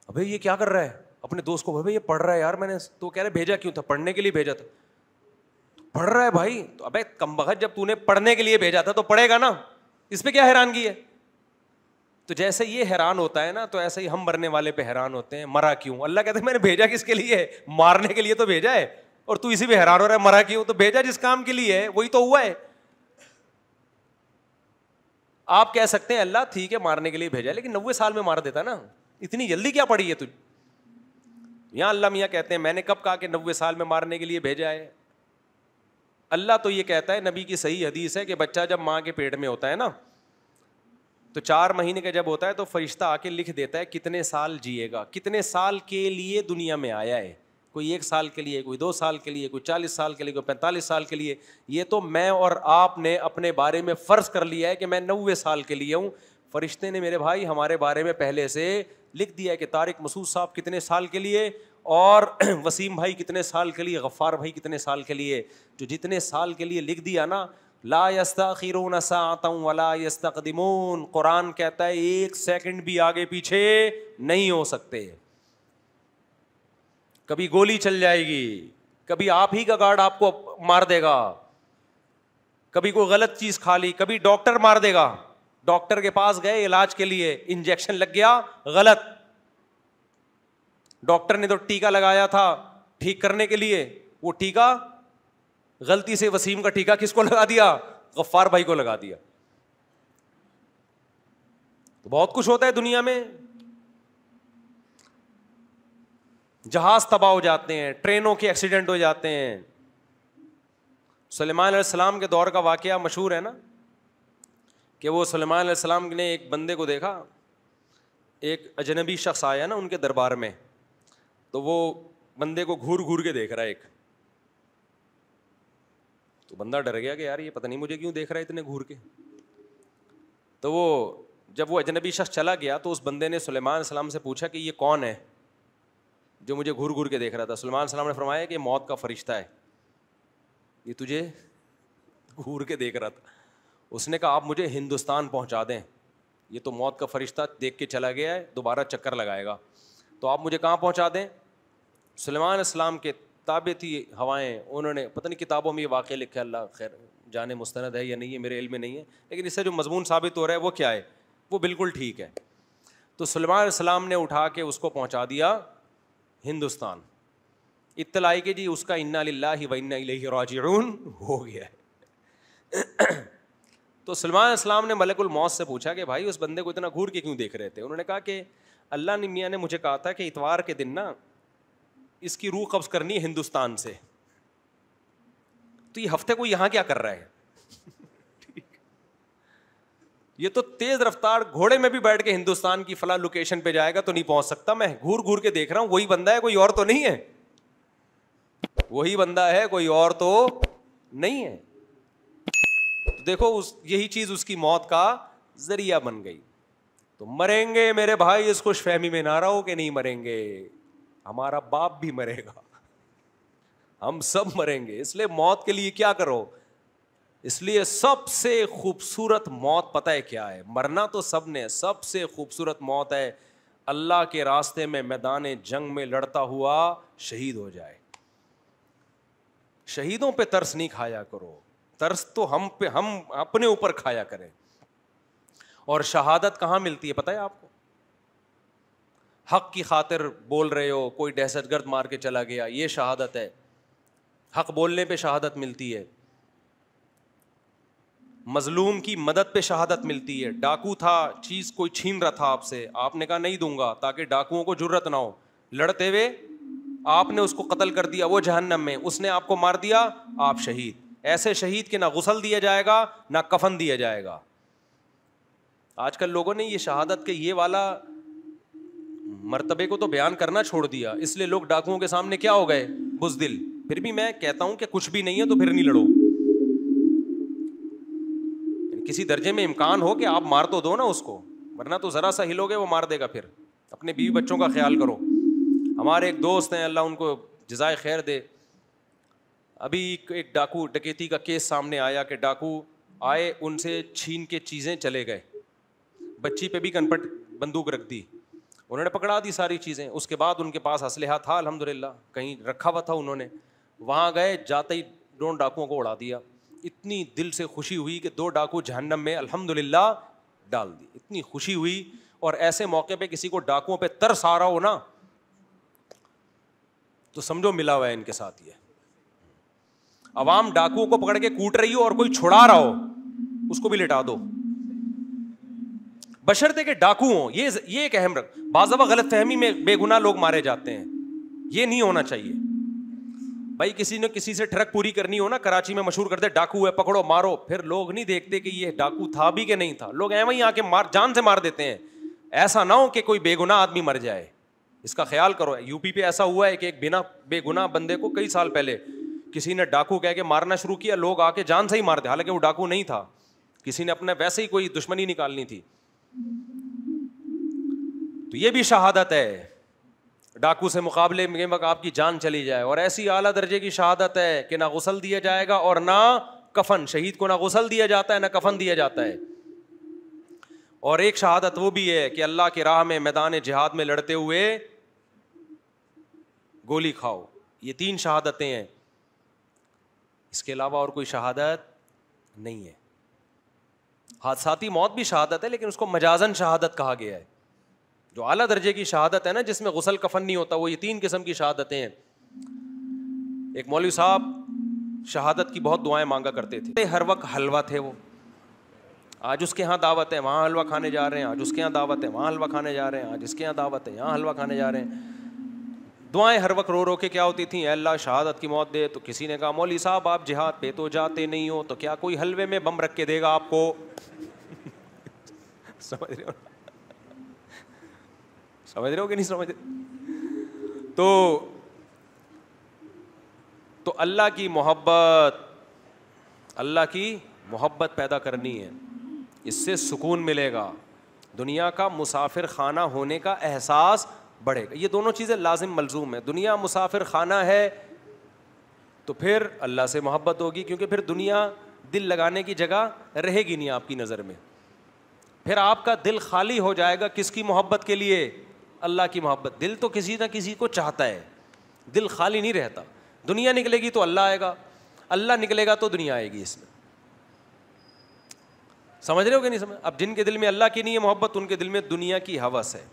ابھی یہ کیا کر رہا ہے, اپنے دوست کو بھائی یہ پڑھ رہا ہے یار, میں نے تو کہہ رہے بھیجا کیوں تھا, پڑھنے کے لیے بھیجا تھا. پڑھ رہا ہے بھائی, تو ابے کمبخت جب تو نے پڑھنے کے لیے بھیجا تھا تو پڑھے گا نا, اس پہ کیا حیرانگی ہے؟ تو جیسے یہ حیران ہوتا ہے نا, تو ایسے ہی ہم مرنے والے پہ حیران ہوتے ہیں, مرا کیوں؟ اللہ کہتے ہیں میں نے بھیجا کس کے لیے؟ مارنے کے لیے تو بھیجا ہے, اور تو اسی پہ حیران ہو رہا ہے مرا کیوں؟ تو بھیجا جس کام کے لیے ہے وہی تو ہوا ہے. آپ کہہ سکتے ہیں اللہ ٹھیک ہے مارنے کے لیے بھیجا, لیکن 90 سال میں مار دیتا نا, اتنی جلدی کیا پڑی ہے تجھ؟ یہاں اللہ میاں کہتے ہیں میں نے کب کہا کہ 90 سال میں مارنے کے لیے بھیجا ہے؟ اللہ تو یہ کہتا ہے, نبی کی صحیح حدیث ہے کہ بچہ جب ماں کے پیٹ میں ہوتا ہے نا, تو 4 مہینے کا جب ہوتا ہے تو فرشتہ آ کے لکھ دیتا ہے کتنے سال جیے گا, کتنے سال کے لیے دنیا میں آیا ہے. کوئی 1 سال کے لیے, کوئی 2 سال کے لیے, کوئی 40 سال کے لیے, کوئی 45 سال کے لیے. یہ تو میں اور آپ نے اپنے بارے میں فرض کر لیا ہے کہ میں 90 سال کے لیے ہوں. فرشتے نے میرے بھائی ہمارے بارے میں پہلے سے لکھ دیا ہے کہ طارق مسعود صاحب کتنے سال کے لیے, اور وسیم بھائی کتنے سال کے لیے, غفار بھائی کتنے سال کے لیے. جو جتنے سال کے لیے لکھ دیا نا, لا یستاخرون ساعۃ ولا یستقدمون, قرآن کہتا ہے 1 سیکنڈ بھی آگے پیچھے نہیں ہو سکتے. کبھی گولی چل جائے گی, کبھی آپ ہی کا گارڈ آپ کو مار دے گا, کبھی کوئی غلط چیز کھا لی, کبھی ڈاکٹر مار دے گا. ڈاکٹر کے پاس گئے علاج کے لیے, انجیکشن لگ گیا غلط, ڈاکٹر نے تو ٹیکا لگایا تھا ٹھیک کرنے کے لیے, وہ ٹیکا غلطی سے وسیم کا ٹیکا کس کو لگا دیا؟ غفار بھائی کو لگا دیا. تو بہت کچھ ہوتا ہے دنیا میں. جہاز تباہ ہو جاتے ہیں, ٹرینوں کے ایکسیڈنٹ ہو جاتے ہیں. سلیمان علیہ السلام کے دور کا واقعہ مشہور ہے نا, کہ وہ سلیمان علیہ السلام نے ایک بندے کو دیکھا, ایک اجنبی شخص آیا نا ان کے دربار میں, تو وہ بندے کو گھور گھور کے دیکھ رہا ہے ایک. تو بندہ ڈر گیا کہ یار یہ پتہ نہیں مجھے کیوں دیکھ رہا ہے اتنے گھور کے. تو وہ جب وہ اجنبی شخص چلا گیا تو اس بندے نے سلیمان علیہ السلام سے پوچھا کہ یہ کون ہے جو مجھے گھور گھور کے دیکھ رہا تھا؟ سلیمان علیہ السلام نے فرمایا کہ یہ موت کا فرشتہ ہے, یہ تجھے گھور کے دیکھ رہا تھا. اس نے کہا آپ مجھے ہندوستان پہنچا دیں, یہ تو موت کا فرشتہ دیکھ کے چلا گیا ہے, دوبارہ چکر لگائے گا, تو آپ مجھے کہاں پہنچا دیں؟ سلیمان علیہ السلام کے تابع تھی ہوائیں, انہوں نے پتہ نہیں کتابوں میں یہ واقعہ لکھا ہے, اللہ خیر جانے مستند ہے یا نہیں ہے, میرے علم میں نہیں ہے, لیکن اس سے جو مضمون ثابت ہو رہا ہے وہ کیا ہے, وہ بالکل ٹھیک ہے. تو سلیمان علیہ السلام نے اٹھا کے اس کو پہنچا دیا ہندوستان. اطلاع آئی کہ جی اس کا انا للہ و انا الیہ راجعون ہو گیا ہے. تو سلیمان علیہ السلام نے ملک الموت سے پوچھا کہ بھائی اس بندے کو اتنا گھور کے کیوں دیکھ رہے تھے؟ انہوں نے کہا کہ اللہ نے میاں نے مجھے کہا تھا کہ اتوار کے دن نا اس کی روح قبض کرنی ہے ہندوستان سے, تو یہ ہفتے کو یہاں کیا کر رہا ہے؟ یہ تو تیز رفتار گھوڑے میں بھی بیٹھ کے ہندوستان کی فلاں لوکیشن پہ جائے گا تو نہیں پہنچ سکتا, میں گھور گھور کے دیکھ رہا ہوں, وہی بندہ ہے کوئی اور تو نہیں ہے, وہی بندہ ہے کوئی اور تو نہیں ہے. تو دیکھو یہی چیز اس کی موت کا ذریعہ بن گئی. تو مریں گے میرے بھائی, اس خوش فہمی میں نہ رہو کہ نہیں مریں گے, ہمارا باپ بھی مرے گا, ہم سب مریں گے. اس لیے موت کے لیے کیا کرو, اس لیے سب سے خوبصورت موت پتہ ہے کیا ہے؟ مرنا تو سب نے, سب سے خوبصورت موت ہے اللہ کے راستے میں میدان جنگ میں لڑتا ہوا شہید ہو جائے. شہیدوں پہ ترس نہیں کھایا کرو, ترس تو ہم پہ, ہم اپنے اوپر کھایا کریں. اور شہادت کہاں ملتی ہے پتہ ہے آپ کو؟ حق کی خاطر بول رہے ہو, کوئی دہشت گرد مار کے چلا گیا, یہ شہادت ہے. حق بولنے پہ شہادت ملتی ہے, مظلوم کی مدد پہ شہادت ملتی ہے. ڈاکو تھا, چیز کوئی چھین رہا تھا آپ سے, آپ نے کہا نہیں دوں گا تاکہ ڈاکوؤں کو جرت نہ ہو, لڑتے ہوئے آپ نے اس کو قتل کر دیا, وہ جہنم میں, اس نے آپ کو مار دیا, آپ شہید. ایسے شہید کے نہ غسل دیا جائے گا نہ کفن دیا جائے گا. آج کل لوگوں نے یہ شہادت کے یہ والا مرتبے کو تو بیان کرنا چھوڑ دیا, اس لیے لوگ ڈاکوؤں کے سامنے کیا ہو گئے؟ بزدل. پھر بھی میں کہتا ہوں کہ کچھ بھی نہیں ہے تو پھر نہیں لڑو. کسی درجے میں امکان ہو کہ آپ مار تو دو نا اس کو, ورنہ تو ذرا سا ہلو گے وہ مار دے گا. پھر اپنے بیوی بچوں کا خیال کرو. ہمارے ایک دوست ہیں, اللہ ان کو جزائے خیر دے, ابھی ایک ڈاکو ڈکیتی کا کیس سامنے آیا کہ ڈاکو آئے, ان سے چھین کے چیزیں چلے گئے, بچی پہ بھی کنپٹ بندوق رکھ دی, انہوں نے پکڑا دی ساری چیزیں. اس کے بعد ان کے پاس اسلحہ تھا الحمدللہ, کہیں رکھا ہوا تھا انہوں نے. وہاں گئے, جاتے ہی 2 ڈاکوؤں کو اڑا دیا. اتنی دل سے خوشی ہوئی کہ 2 ڈاکو جہنم میں الحمدللہ ڈال دی, اتنی خوشی ہوئی. اور ایسے موقع پہ کسی کو ڈاکوؤں پہ ترس آ رہا ہو نا تو سمجھو ملا ہوا ہے ان کے ساتھ. یہ عوام ڈاکوؤں کو پکڑ کے کوٹ رہی ہو اور کوئی چھڑا رہا ہو اس کو بھی لٹا دو, بشرطے کہ ڈاکو ہوں. یہ ایک اہم بعض دفعہ غلط فہمی میں بے گناہ لوگ مارے جاتے ہیں, یہ نہیں ہونا چاہیے بھائی. کسی نے کسی سے ٹرک پوری کرنی ہو نا, کراچی میں مشہور کرتے ڈاکو ہے پکڑو مارو, پھر لوگ نہیں دیکھتے کہ یہ ڈاکو تھا بھی کہ نہیں تھا, لوگ ایویں ہی آ کے جان سے مار دیتے ہیں. ایسا نہ ہو کہ کوئی بے گناہ آدمی مر جائے, اس کا خیال کرو. یو پی پہ ایسا ہوا ہے کہ ایک بنا بے گناہ بندے کو کئی سال پہلے کسی نے ڈاکو کہہ کے مارنا شروع کیا, لوگ آ کے جان سے ہی مار دے, حالانکہ وہ ڈاکو نہیں تھا, کسی نے اپنا ویسے ہی کوئی دشمنی نکالنی تھی. تو یہ بھی شہادت ہے, ڈاکو سے مقابلے میں آپ کی جان چلی جائے. اور ایسی اعلیٰ درجے کی شہادت ہے کہ نہ غسل دیا جائے گا اور نہ کفن. شہید کو نہ غسل دیا جاتا ہے نہ کفن دیا جاتا ہے. اور ایک شہادت وہ بھی ہے کہ اللہ کی راہ میں میدان جہاد میں لڑتے ہوئے گولی کھاؤ. یہ 3 شہادتیں ہیں, اس کے علاوہ اور کوئی شہادت نہیں ہے. حادثاتی موت بھی شہادت ہے لیکن اس کو مجازن شہادت کہا گیا ہے. جو اعلیٰ درجے کی شہادت ہے نا, جس میں غسل کفن نہیں ہوتا, وہ یہ 3 قسم کی شہادتیں ہیں. ایک مولوی صاحب شہادت کی بہت دعائیں مانگا کرتے تھے, ہر وقت حلوہ تھے وہ. آج اس کے ہاں دعوت ہے وہاں حلوہ کھانے جا رہے ہیں, آج اس کے ہاں دعوت ہے وہاں حلوہ کھانے جا رہے ہیں, آج اس کے ہاں دعوت ہے یہاں حلوہ کھانے جا رہے ہیں. دعائیں ہر وقت رو رو کے کیا ہوتی تھیں, اے اللہ شہادت کی موت دے. تو کسی نے کہا مولوی صاحب آپ جہاد پہ تو جاتے نہیں ہو, تو کیا کوئی حلوے میں بم رکھ کے دے گا آپ کو؟ سمجھ رہے ہو کہ نہیں سمجھ رہے؟ تو اللہ کی محبت پیدا کرنی ہے, اس سے سکون ملے گا, دنیا کا مسافر خانہ ہونے کا احساس بڑھے گا. یہ دونوں چیزیں لازم ملزوم ہیں. دنیا مسافر خانہ ہے تو پھر اللہ سے محبت ہوگی, کیونکہ پھر دنیا دل لگانے کی جگہ رہے گی نہیں آپ کی نظر میں. پھر آپ کا دل خالی ہو جائے گا کس کی محبت کے لیے؟ اللہ کی محبت. دل تو کسی نہ کسی کو چاہتا ہے, دل خالی نہیں رہتا. دنیا نکلے گی تو اللہ آئے گا, اللہ نکلے گا تو دنیا آئے گی. اس میں سمجھ رہے ہو کہ نہیں سمجھ؟ اب جن کے دل میں اللہ کی نہیں ہے محبت, ان کے دل میں دنیا کی ہوس ہے,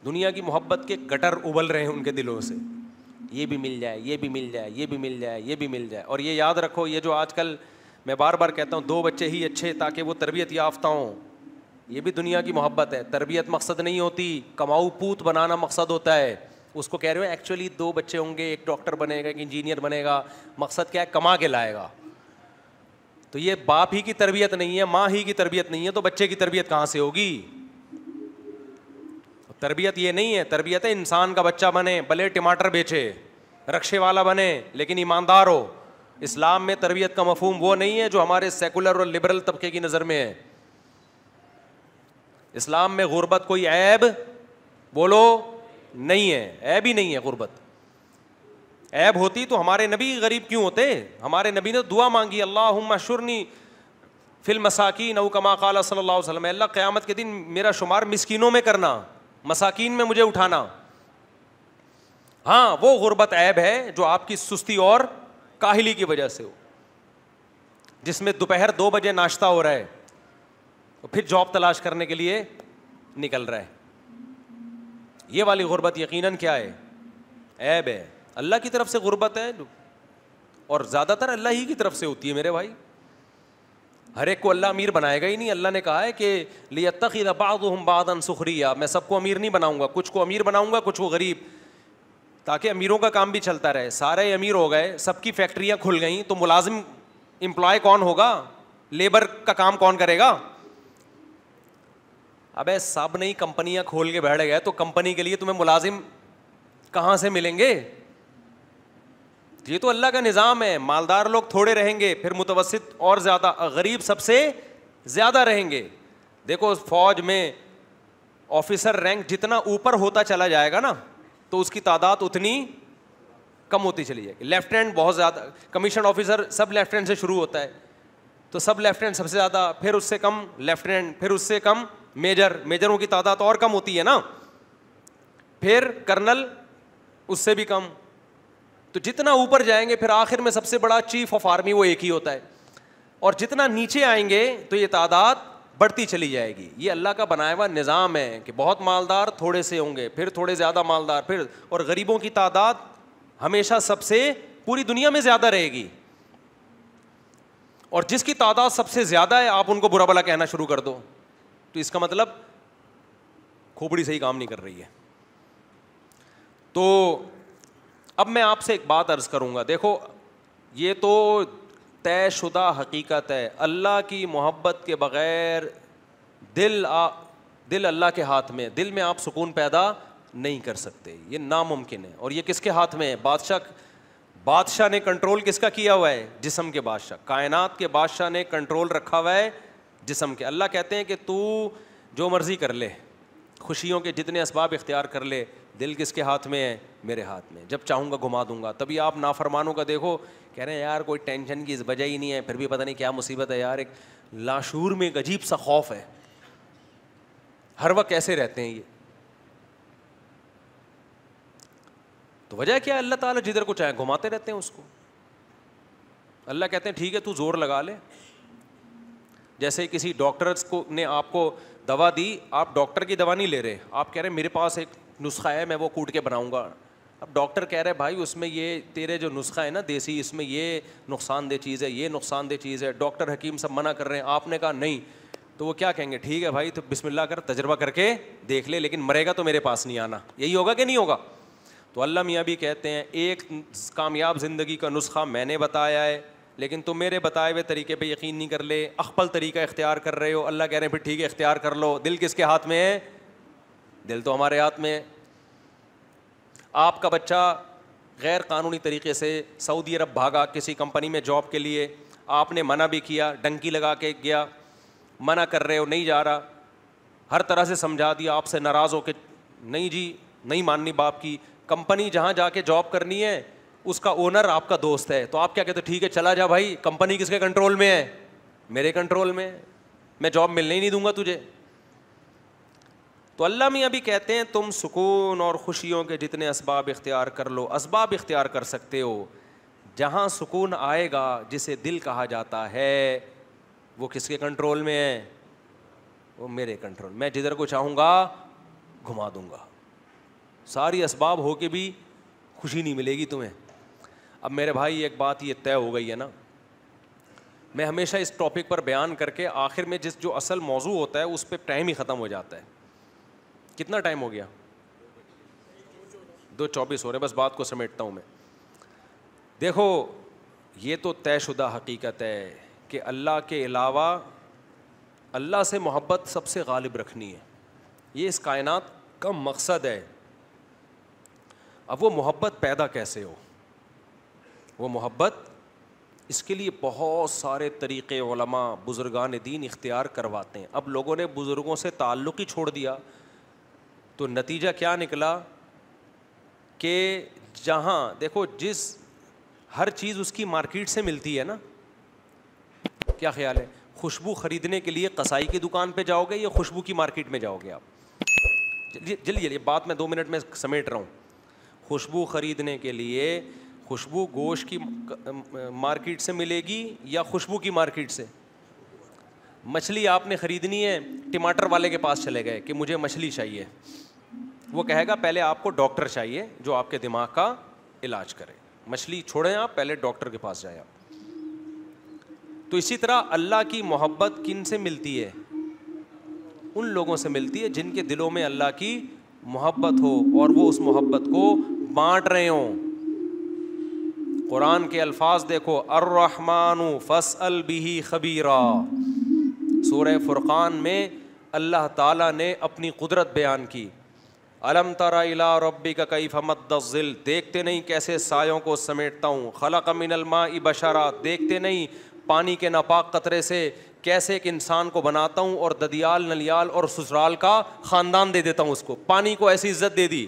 دنیا کی محبت کے گٹر ابل رہے ہیں ان کے دلوں سے. یہ بھی مل جائے, یہ بھی مل جائے, یہ بھی مل جائے, یہ بھی مل جائے. اور یہ یاد رکھو, یہ جو آج کل میں بار بار کہتا ہوں 2 بچے ہی اچھے تاکہ وہ تربیت یافتہ ہوں, یہ بھی دنیا کی محبت ہے. تربیت مقصد نہیں ہوتی, کماؤ پوت بنانا مقصد ہوتا ہے. اس کو کہہ رہے ہو ایکچولی 2 بچے ہوں گے, ایک ڈاکٹر بنے گا, ایک انجینئر بنے گا. مقصد کیا ہے؟ کما کے لائے گا. تو یہ باپ ہی کی تربیت نہیں ہے, ماں ہی کی تربیت نہیں ہے, تو بچے کی تربیت کہاں سے ہوگی؟ تربیت یہ نہیں ہے. تربیت ہے انسان کا بچہ بنے, بھلے ٹماٹر بیچے, رکشے والا بنے, لیکن ایماندار ہو. اسلام میں تربیت کا مفہوم وہ نہیں ہے جو ہمارے سیکولر اور لبرل طبقے کی نظر میں ہے. اسلام میں غربت کوئی عیب بولو نہیں ہے, عیب ہی نہیں ہے غربت. عیب ہوتی تو ہمارے نبی غریب کیوں ہوتے؟ ہمارے نبی نے دعا مانگی, اللہم احشرنی فی المساکین او کما قال صلی اللہ علیہ وسلم, اللہ قیامت کے دن میرا شمار مسکینوں میں کرنا, مساکین میں مجھے اٹھانا. ہاں وہ غربت عیب ہے جو آپ کی سستی اور کاہلی کی وجہ سے ہو, جس میں دوپہر 2 بجے ناشتہ ہو رہا ہے, پھر جاب تلاش کرنے کے لیے نکل رہا ہے. یہ والی غربت یقیناً کیا ہے؟ عیب ہے. اللہ کی طرف سے غربت ہے, اور زیادہ تر اللہ ہی کی طرف سے ہوتی ہے میرے بھائی. ہر ایک کو اللہ امیر بنائے گا ہی نہیں. اللہ نے کہا ہے کہ لِيَتَّخِذَ بَعْضُهُمْ بَعْضًا سُخْرِيًّا, میں سب کو امیر نہیں بناؤں گا, کچھ کو امیر بناؤں گا, کچھ کو غریب, تاکہ امیروں کا کام بھی چلتا رہے. سارے امیر ہو گئے, سب کی فیکٹریاں کھل گئیں, تو ملازم امپلائی کون ہوگا؟ لیبر کا کام کون کرے گا؟ ابے سب نہیں کمپنیاں کھول کے بیٹھ گئے, تو کمپنی کے لیے تمہیں ملازم کہاں سے ملیں گے؟ یہ تو اللہ کا نظام ہے. مالدار لوگ تھوڑے رہیں گے, پھر متوسط اور زیادہ, غریب سب سے زیادہ رہیں گے. دیکھو فوج میں آفیسر رینک جتنا اوپر ہوتا چلا جائے گا نا تو اس کی تعداد اتنی کم ہوتی چلی جائے گی. لیفٹیننٹ بہت زیادہ, کمیشن آفیسر سب لیفٹیننٹ سے شروع ہوتا ہے, تو سب لیفٹیننٹ سب سے زیادہ, پھر اس سے کم لیفٹیننٹ, پھر اس سے کم میجر, میجروں کی تعداد اور کم ہوتی ہے نا, پھر کرنل اس سے بھی کم. تو جتنا اوپر جائیں گے پھر آخر میں سب سے بڑا چیف آف آرمی وہ ایک ہی ہوتا ہے, اور جتنا نیچے آئیں گے تو یہ تعداد بڑھتی چلی جائے گی. یہ اللہ کا بنایا ہوا نظام ہے کہ بہت مالدار تھوڑے سے ہوں گے, پھر تھوڑے زیادہ مالدار, پھر اور غریبوں کی تعداد ہمیشہ سب سے پوری دنیا میں زیادہ رہے گی. اور جس کی تعداد سب سے زیادہ ہے آپ ان کو برا بھلا کہنا شروع کر دو تو اس کا مطلب کھوپڑی صحیح کام نہیں کر رہی ہے. تو اب میں آپ سے ایک بات عرض کروں گا. دیکھو یہ تو طے شدہ حقیقت ہے, اللہ کی محبت کے بغیر دل اللہ کے ہاتھ میں, دل میں آپ سکون پیدا نہیں کر سکتے, یہ ناممکن ہے. اور یہ کس کے ہاتھ میں ہے؟ بادشاہ نے کنٹرول کس کا کیا ہوا ہے؟ جسم کے بادشاہ, کائنات کے بادشاہ نے کنٹرول رکھا ہوا ہے جسم کے. اللہ کہتے ہیں کہ تو جو مرضی کر لے, خوشیوں کے جتنے اسباب اختیار کر لے, دل کس کے ہاتھ میں ہے؟ میرے ہاتھ میں, جب چاہوں گا گھما دوں گا. تبھی آپ نافرمانوں کا دیکھو, کہہ رہے ہیں یار کوئی ٹینشن کی وجہ ہی نہیں ہے, پھر بھی پتہ نہیں کیا مصیبت ہے یار. ایک لاشعور میں ایک عجیب سا خوف ہے, ہر وقت ایسے رہتے ہیں یہ. تو وجہ کیا ہے؟ اللہ تعالیٰ جدھر کو چاہے گھماتے رہتے ہیں اس کو. اللہ کہتے ہیں ٹھیک ہے تو زور لگا لے. جیسے کسی ڈاکٹر کو نے آپ کو دوا دی, آپ ڈاکٹر کی دوا نہیں لے رہے, آپ کہہ رہے ہیں میرے پاس ایک نسخہ ہے میں وہ کوٹ کے بناؤں گا. اب ڈاکٹر کہہ رہے بھائی اس میں یہ تیرے جو نسخہ ہے نا دیسی, اس میں یہ نقصان دہ چیز ہے, یہ نقصان دہ چیز ہے, ڈاکٹر حکیم سب منع کر رہے ہیں, آپ نے کہا نہیں, تو وہ کیا کہیں گے؟ ٹھیک ہے بھائی تو بسم اللہ کر, تجربہ کر کے دیکھ لے, لیکن مرے گا تو میرے پاس نہیں آنا. یہی ہوگا کہ نہیں ہوگا؟ تو اللہ میاں بھی کہتے ہیں ایک کامیاب زندگی کا نسخہ میں نے بتایا ہے, لیکن تم میرے بتائے ہوئے طریقے پہ یقین نہیں کر لے, اخپل طریقہ اختیار کر رہے ہو. اللہ کہہ رہے ہیں پھر ٹھیک ہے اختیار کر لو. دل کس کے ہاتھ میں ہے؟ دل تو ہمارے ہاتھ میں ہے. آپ کا بچہ غیر قانونی طریقے سے سعودی عرب بھاگا کسی کمپنی میں جاب کے لیے, آپ نے منع بھی کیا, ڈنکی لگا کے گیا, منع کر رہے ہو نہیں جا رہا, ہر طرح سے سمجھا دیا, آپ سے ناراض ہو کے نہیں جی نہیں ماننی باپ کی. کمپنی جہاں جا کے جاب کرنی ہے اس کا اونر آپ کا دوست ہے, تو آپ کیا کہتے ہیں؟ ٹھیک ہے چلا جا بھائی, کمپنی کس کے کنٹرول میں ہے؟ میرے کنٹرول میں, میں جاب ملنے ہی نہیں دوں گا تجھے. تو اللہ میاں بھی کہتے ہیں تم سکون اور خوشیوں کے جتنے اسباب اختیار کر لو. اسباب اختیار کر سکتے ہو, جہاں سکون آئے گا جسے دل کہا جاتا ہے وہ کس کے کنٹرول میں ہے؟ وہ میرے کنٹرول. میں جدھر کو چاہوں گا گھما دوں گا. ساری اسباب ہو کے بھی خوشی نہیں ملے گی تمہیں. اب میرے بھائی ایک بات یہ طے ہو گئی ہے نا, میں ہمیشہ اس ٹاپک پر بیان کر کے آخر میں جو اصل موضوع ہوتا ہے اس پہ ٹائم ہی ختم ہو جاتا ہے. کتنا ٹائم ہو گیا؟ 2:24 ہو رہے, بس بات کو سمیٹتا ہوں میں. دیکھو یہ تو طے شدہ حقیقت ہے کہ اللہ کے علاوہ اللہ سے محبت سب سے غالب رکھنی ہے, یہ اس کائنات کا مقصد ہے. اب وہ محبت پیدا کیسے ہو؟ وہ محبت, اس کے لیے بہت سارے طریقے علماء بزرگان دین اختیار کرواتے ہیں. اب لوگوں نے بزرگوں سے تعلق ہی چھوڑ دیا تو نتیجہ کیا نکلا کہ جہاں دیکھو ہر چیز اس کی مارکیٹ سے ملتی ہے نا. کیا خیال ہے؟ خوشبو خریدنے کے لیے قصائی کی دکان پہ جاؤ گے یا خوشبو کی مارکیٹ میں جاؤ گے؟ آپ جلدی بات میں 2 منٹ میں سمیٹ رہا ہوں. خوشبو خریدنے کے لیے خوشبو گوشت کی مارکیٹ سے ملے گی یا خوشبو کی مارکیٹ سے؟ مچھلی آپ نے خریدنی ہے, ٹماٹر والے کے پاس چلے گئے کہ مجھے مچھلی چاہیے, وہ کہے گا پہلے آپ کو ڈاکٹر چاہیے جو آپ کے دماغ کا علاج کرے. مچھلی چھوڑیں آپ, پہلے ڈاکٹر کے پاس جائیں آپ. تو اسی طرح اللہ کی محبت کن سے ملتی ہے؟ ان لوگوں سے ملتی ہے جن کے دلوں میں اللہ کی محبت ہو اور وہ اس محبت کو بانٹ رہے ہوں. قرآن کے الفاظ دیکھو, الرحمن فاسأل بہ خبیرا. سورہ فرقان میں اللہ تعالیٰ نے اپنی قدرت بیان کی. الم تر الی ربک کیف مد الظل, دیکھتے نہیں کیسے سایوں کو سمیٹتا ہوں. خلق من الماء بشرا, دیکھتے نہیں پانی کے ناپاک قطرے سے کیسے ایک انسان کو بناتا ہوں اور ددیال نلیال اور سسرال کا خاندان دے دیتا ہوں اس کو. پانی کو ایسی عزت دے دی.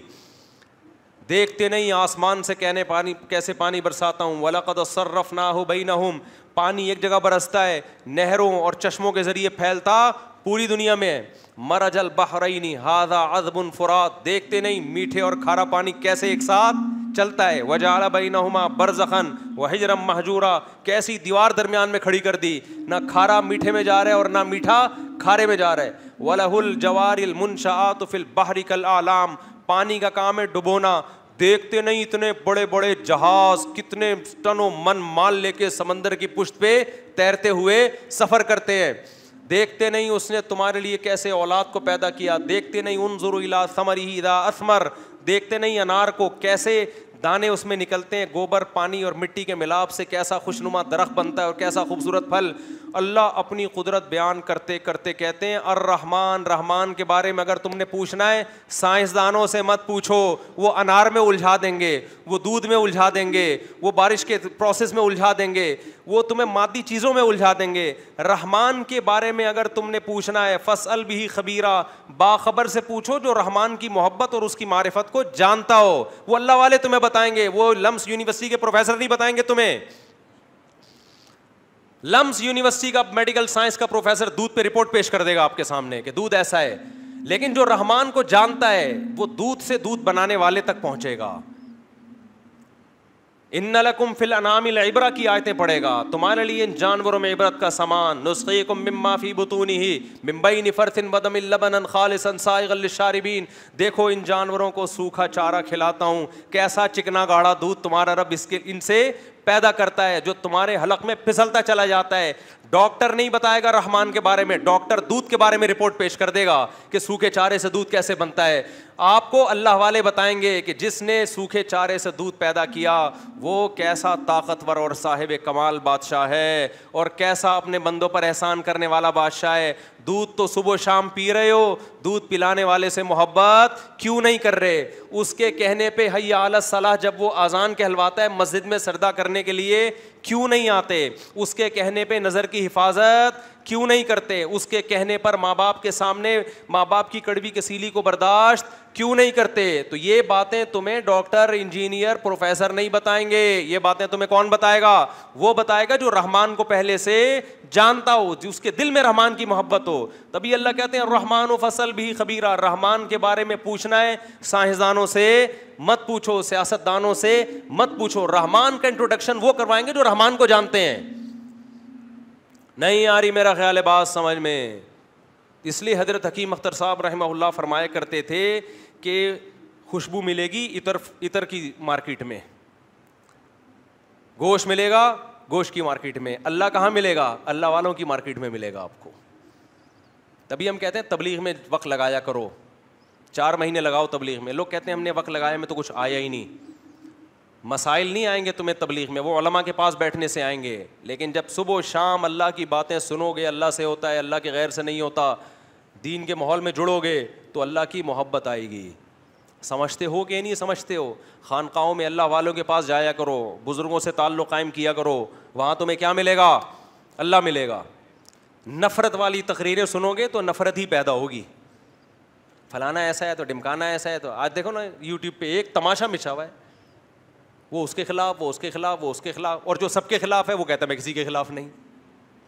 دیکھتے نہیں آسمان سے کیسے پانی برساتا ہوں. وَلَقَدْ صَرَّفْنَاهُ بَيْنَهُمْ. پانی ایک جگہ برستا ہے, نہروں اور چشموں کے ذریعے پھیلتا پوری دنیا میں. مرج البحرین ھذا عذب فرات. دیکھتے نہیں میٹھے اور کھارا پانی کیسے ایک ساتھ چلتا ہے. وجعل بینہما برزخا وحجرا مہجورا. کیسی دیوار درمیان میں کھڑی کر دی, نہ کھارا میٹھے میں جا رہا ہے اور نہ میٹھا کھارے میں جا رہا ہے. وَلَهُ الْجَوَارِ الْمُنشَآتُ فِي الْبَحْرِ كَالْأَعْلَامِ. پانی کا کام ہے ڈبونا. دیکھتے نہیں اتنے بڑے بڑے جہاز کتنے ٹنوں من مال لے کے سمندر کی پشت پہ تیرتے ہوئے سفر کرتے ہیں. دیکھتے نہیں اس نے تمہارے لیے کیسے اولاد کو پیدا کیا. دیکھتے نہیں انظروا الی ثمرہ اذا اثمر. دیکھتے نہیں انار کو کیسے دانے اس میں نکلتے ہیں, گوبر پانی اور مٹی کے ملاپ سے کیسا خوشنما درخت بنتا ہے اور کیسا خوبصورت پھل. اللہ اپنی قدرت بیان کرتے کرتے کہتے ہیں الرحمن. رحمان کے بارے میں اگر تم نے پوچھنا ہے سائنسدانوں سے مت پوچھو, وہ انار میں الجھا دیں گے, وہ دودھ میں الجھا دیں گے, وہ بارش کے پروسیس میں الجھا دیں گے, وہ تمہیں مادی چیزوں میں الجھا دیں گے. رحمان کے بارے میں اگر تم نے پوچھنا ہے فاسأل بہ خبیرا. باخبر سے پوچھو جو رحمان کی محبت اور اس کی معرفت کو جانتا ہو. وہ اللہ والے تمہیں بتائیں گے, وہ لمس یونیورسٹی کے پروفیسر نہیں بتائیں گے تمہیں. لمس یونیورسٹی کا میڈیکل سائنس کا پروفیسر دودھ پہ رپورٹ پیش کر دے گا آپ کے سامنے کہ دودھ ایسا ہے, لیکن جو رحمان کو جانتا ہے وہ دودھ سے دودھ بنانے والے تک پہنچے گا. ان لکم فی الانعام العبرہ کی آیتیں پڑھے گا, تمہارے لیے ان جانوروں میں عبرت کا سامان. نسقیکم مما فی بطونہ من بین فرث ودم لبنا خالصا سائغا للشاربین. دیکھو ان جانوروں کو سوکھا چارہ کھلاتا ہوں, کیسا چکنا گاڑھا دودھ تمہارا رب ان سے پیدا کرتا ہے جو تمہارے حلق میں پھسلتا چلا جاتا ہے. ڈاکٹر نہیں بتائے گا رحمان کے بارے میں, ڈاکٹر دودھ کے بارے میں رپورٹ پیش کر دے گا کہ سوکھے چارے سے دودھ کیسے بنتا ہے. آپ کو اللہ والے بتائیں گے کہ جس نے سوکھے چارے سے دودھ پیدا کیا وہ کیسا طاقتور اور صاحب کمال بادشاہ ہے اور کیسا اپنے بندوں پر احسان کرنے والا بادشاہ ہے. دودھ تو صبح و شام پی رہے ہو, دودھ پلانے والے سے محبت کیوں نہیں کر رہے؟ اس کے کہنے پہ حی علی الصلاح جب وہ اذان کہلواتا ہے مسجد میں سجدہ کرنے کے لیے کیوں نہیں آتے؟ اس کے کہنے پہ نظر کی حفاظت کیوں نہیں کرتے؟ اس کے کہنے پر ماں باپ کے سامنے ماں باپ کی کڑوی کسیلی کو برداشت کیوں نہیں کرتے؟ تو یہ باتیں تمہیں ڈاکٹر انجینئر پروفیسر نہیں بتائیں گے, یہ باتیں تمہیں کون بتائے گا؟ وہ بتائے گا جو رحمان کو پہلے سے جانتا ہو, جس کے دل میں رحمان کی محبت ہو. تبھی اللہ کہتے ہیں الرحمن فاسأل بہ خبیرا. رحمان کے بارے میں پوچھنا ہے سائنسدانوں سے مت پوچھو, سیاست دانوں سے مت پوچھو. رحمان کا انٹروڈکشن وہ کروائیں گے جو رحمان کو جانتے ہیں. نہیں آ رہی میرا خیال ہے بات سمجھ میں؟ اس لیے حضرت حکیم اختر صاحب رحمہ اللہ فرمایا کرتے تھے کہ خوشبو ملے گی عطر کی مارکیٹ میں, گوشت ملے گا گوشت کی مارکیٹ میں. اللہ کہاں ملے گا؟ اللہ والوں کی مارکیٹ میں ملے گا آپ کو. تبھی ہم کہتے ہیں تبلیغ میں وقت لگایا کرو, 4 مہینے لگاؤ تبلیغ میں. لوگ کہتے ہیں ہم نے وقت لگایا میں تو کچھ آیا ہی نہیں. مسائل نہیں آئیں گے تمہیں تبلیغ میں, وہ علماء کے پاس بیٹھنے سے آئیں گے. لیکن جب صبح و شام اللہ کی باتیں سنو گے, اللہ سے ہوتا ہے, اللہ کے غیر سے نہیں ہوتا, دین کے ماحول میں جڑو گے تو اللہ کی محبت آئے گی. سمجھتے ہو کہ نہیں سمجھتے ہو؟ خانقاہوں میں اللہ والوں کے پاس جایا کرو, بزرگوں سے تعلق قائم کیا کرو, وہاں تمہیں کیا ملے گا؟ اللہ ملے گا. نفرت والی تقریریں سنو گے تو نفرت ہی پیدا ہوگی. فلانا ایسا ہے تو ڈمکانا ایسا ہے. تو آج دیکھو نا یوٹیوب پہ ایک تماشا مچا ہوا ہے, وہ اس کے خلاف, وہ اس کے خلاف, وہ اس کے خلاف, اور جو سب کے خلاف ہے وہ کہتا ہے میں کسی کے خلاف نہیں,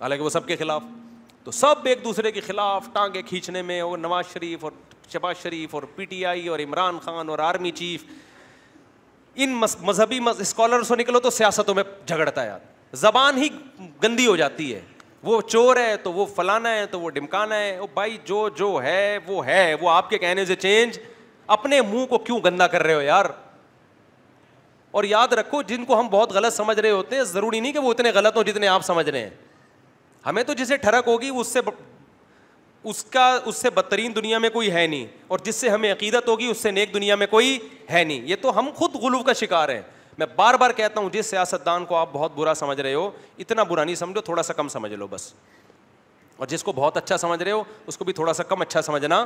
حالانکہ وہ سب کے خلاف. تو سب ایک دوسرے کے خلاف ٹانگیں کھینچنے میں, وہ نواز شریف اور شہباز شریف اور پی ٹی آئی اور عمران خان اور آرمی چیف, ان مذہبی اسکالر سے نکلو تو سیاستوں میں جھگڑتا ہے. زبان ہی گندی ہو جاتی ہے. وہ چور ہے تو وہ فلانا ہے تو وہ ڈمکانا ہے. وہ بھائی جو ہے وہ آپ کے کہنے سے چینج. اپنے منہ کو کیوں گندا کر رہے ہو یار؟ اور یاد رکھو جن کو ہم بہت غلط سمجھ رہے ہوتے ہیں ضروری نہیں کہ وہ اتنے غلط ہوں جتنے آپ سمجھ رہے ہیں. ہمیں تو جسے ٹھڑک ہوگی اس سے بدترین دنیا میں کوئی ہے نہیں, اور جس سے ہمیں عقیدت ہوگی اس سے نیک دنیا میں کوئی ہے نہیں. یہ تو ہم خود غلو کا شکار ہیں. میں بار بار کہتا ہوں جس سیاستدان کو آپ بہت برا سمجھ رہے ہو اتنا برا نہیں سمجھو, تھوڑا سا کم سمجھ لو بس. اور جس کو بہت اچھا سمجھ رہے ہو اس کو بھی تھوڑا سا کم اچھا سمجھنا.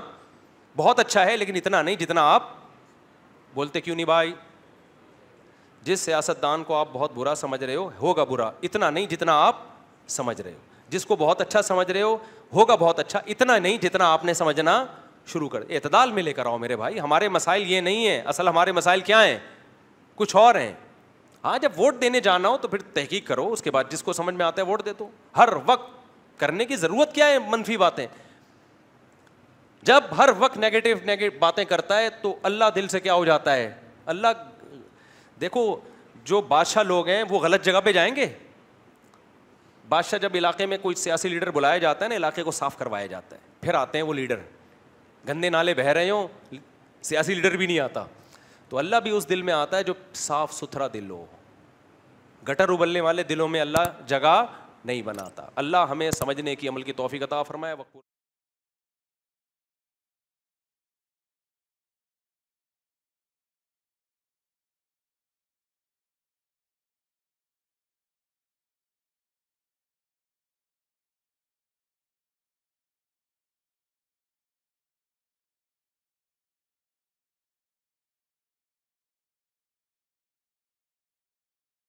بہت اچھا ہے لیکن اتنا نہیں جتنا آپ بولتے. کیوں نہیں بھائی؟ جس سیاستدان کو آپ بہت برا سمجھ رہے ہو ہوگا برا, اتنا نہیں جتنا آپ سمجھ رہے ہو. جس کو بہت اچھا سمجھ رہے ہو ہوگا بہت اچھا، اتنا نہیں جتنا آپ نے سمجھنا شروع کر. اعتدال میں لے کر آؤ میرے بھائی. ہمارے مسائل یہ نہیں ہیں، اصل ہمارے مسائل کیا ہیں؟ کچھ اور ہیں. ہاں جب ووٹ دینے جانا ہو تو پھر تحقیق کرو، اس کے بعد جس کو سمجھ میں آتا ہے ووٹ دے دو. ہر وقت کرنے کی ضرورت کیا ہے منفی باتیں؟ جب ہر وقت نیگیٹو باتیں کرتا ہے تو اللہ دل سے کیا ہو جاتا ہے؟ اللہ دیکھو جو بادشاہ لوگ ہیں وہ غلط جگہ پہ جائیں گے. بادشاہ جب علاقے میں کوئی سیاسی لیڈر بلایا جاتا ہے نا، علاقے کو صاف کروایا جاتا ہے، پھر آتے ہیں وہ لیڈر، گندے نالے بہہ رہے ہوں، سیاسی لیڈر بھی نہیں آتا. تو اللہ بھی اس دل میں آتا ہے جو صاف ستھرا دل ہو. گٹر ابلنے والے دلوں میں اللہ جگہ نہیں بناتا. اللہ ہمیں سمجھنے کی، عمل کی توفیق عطا فرمائے.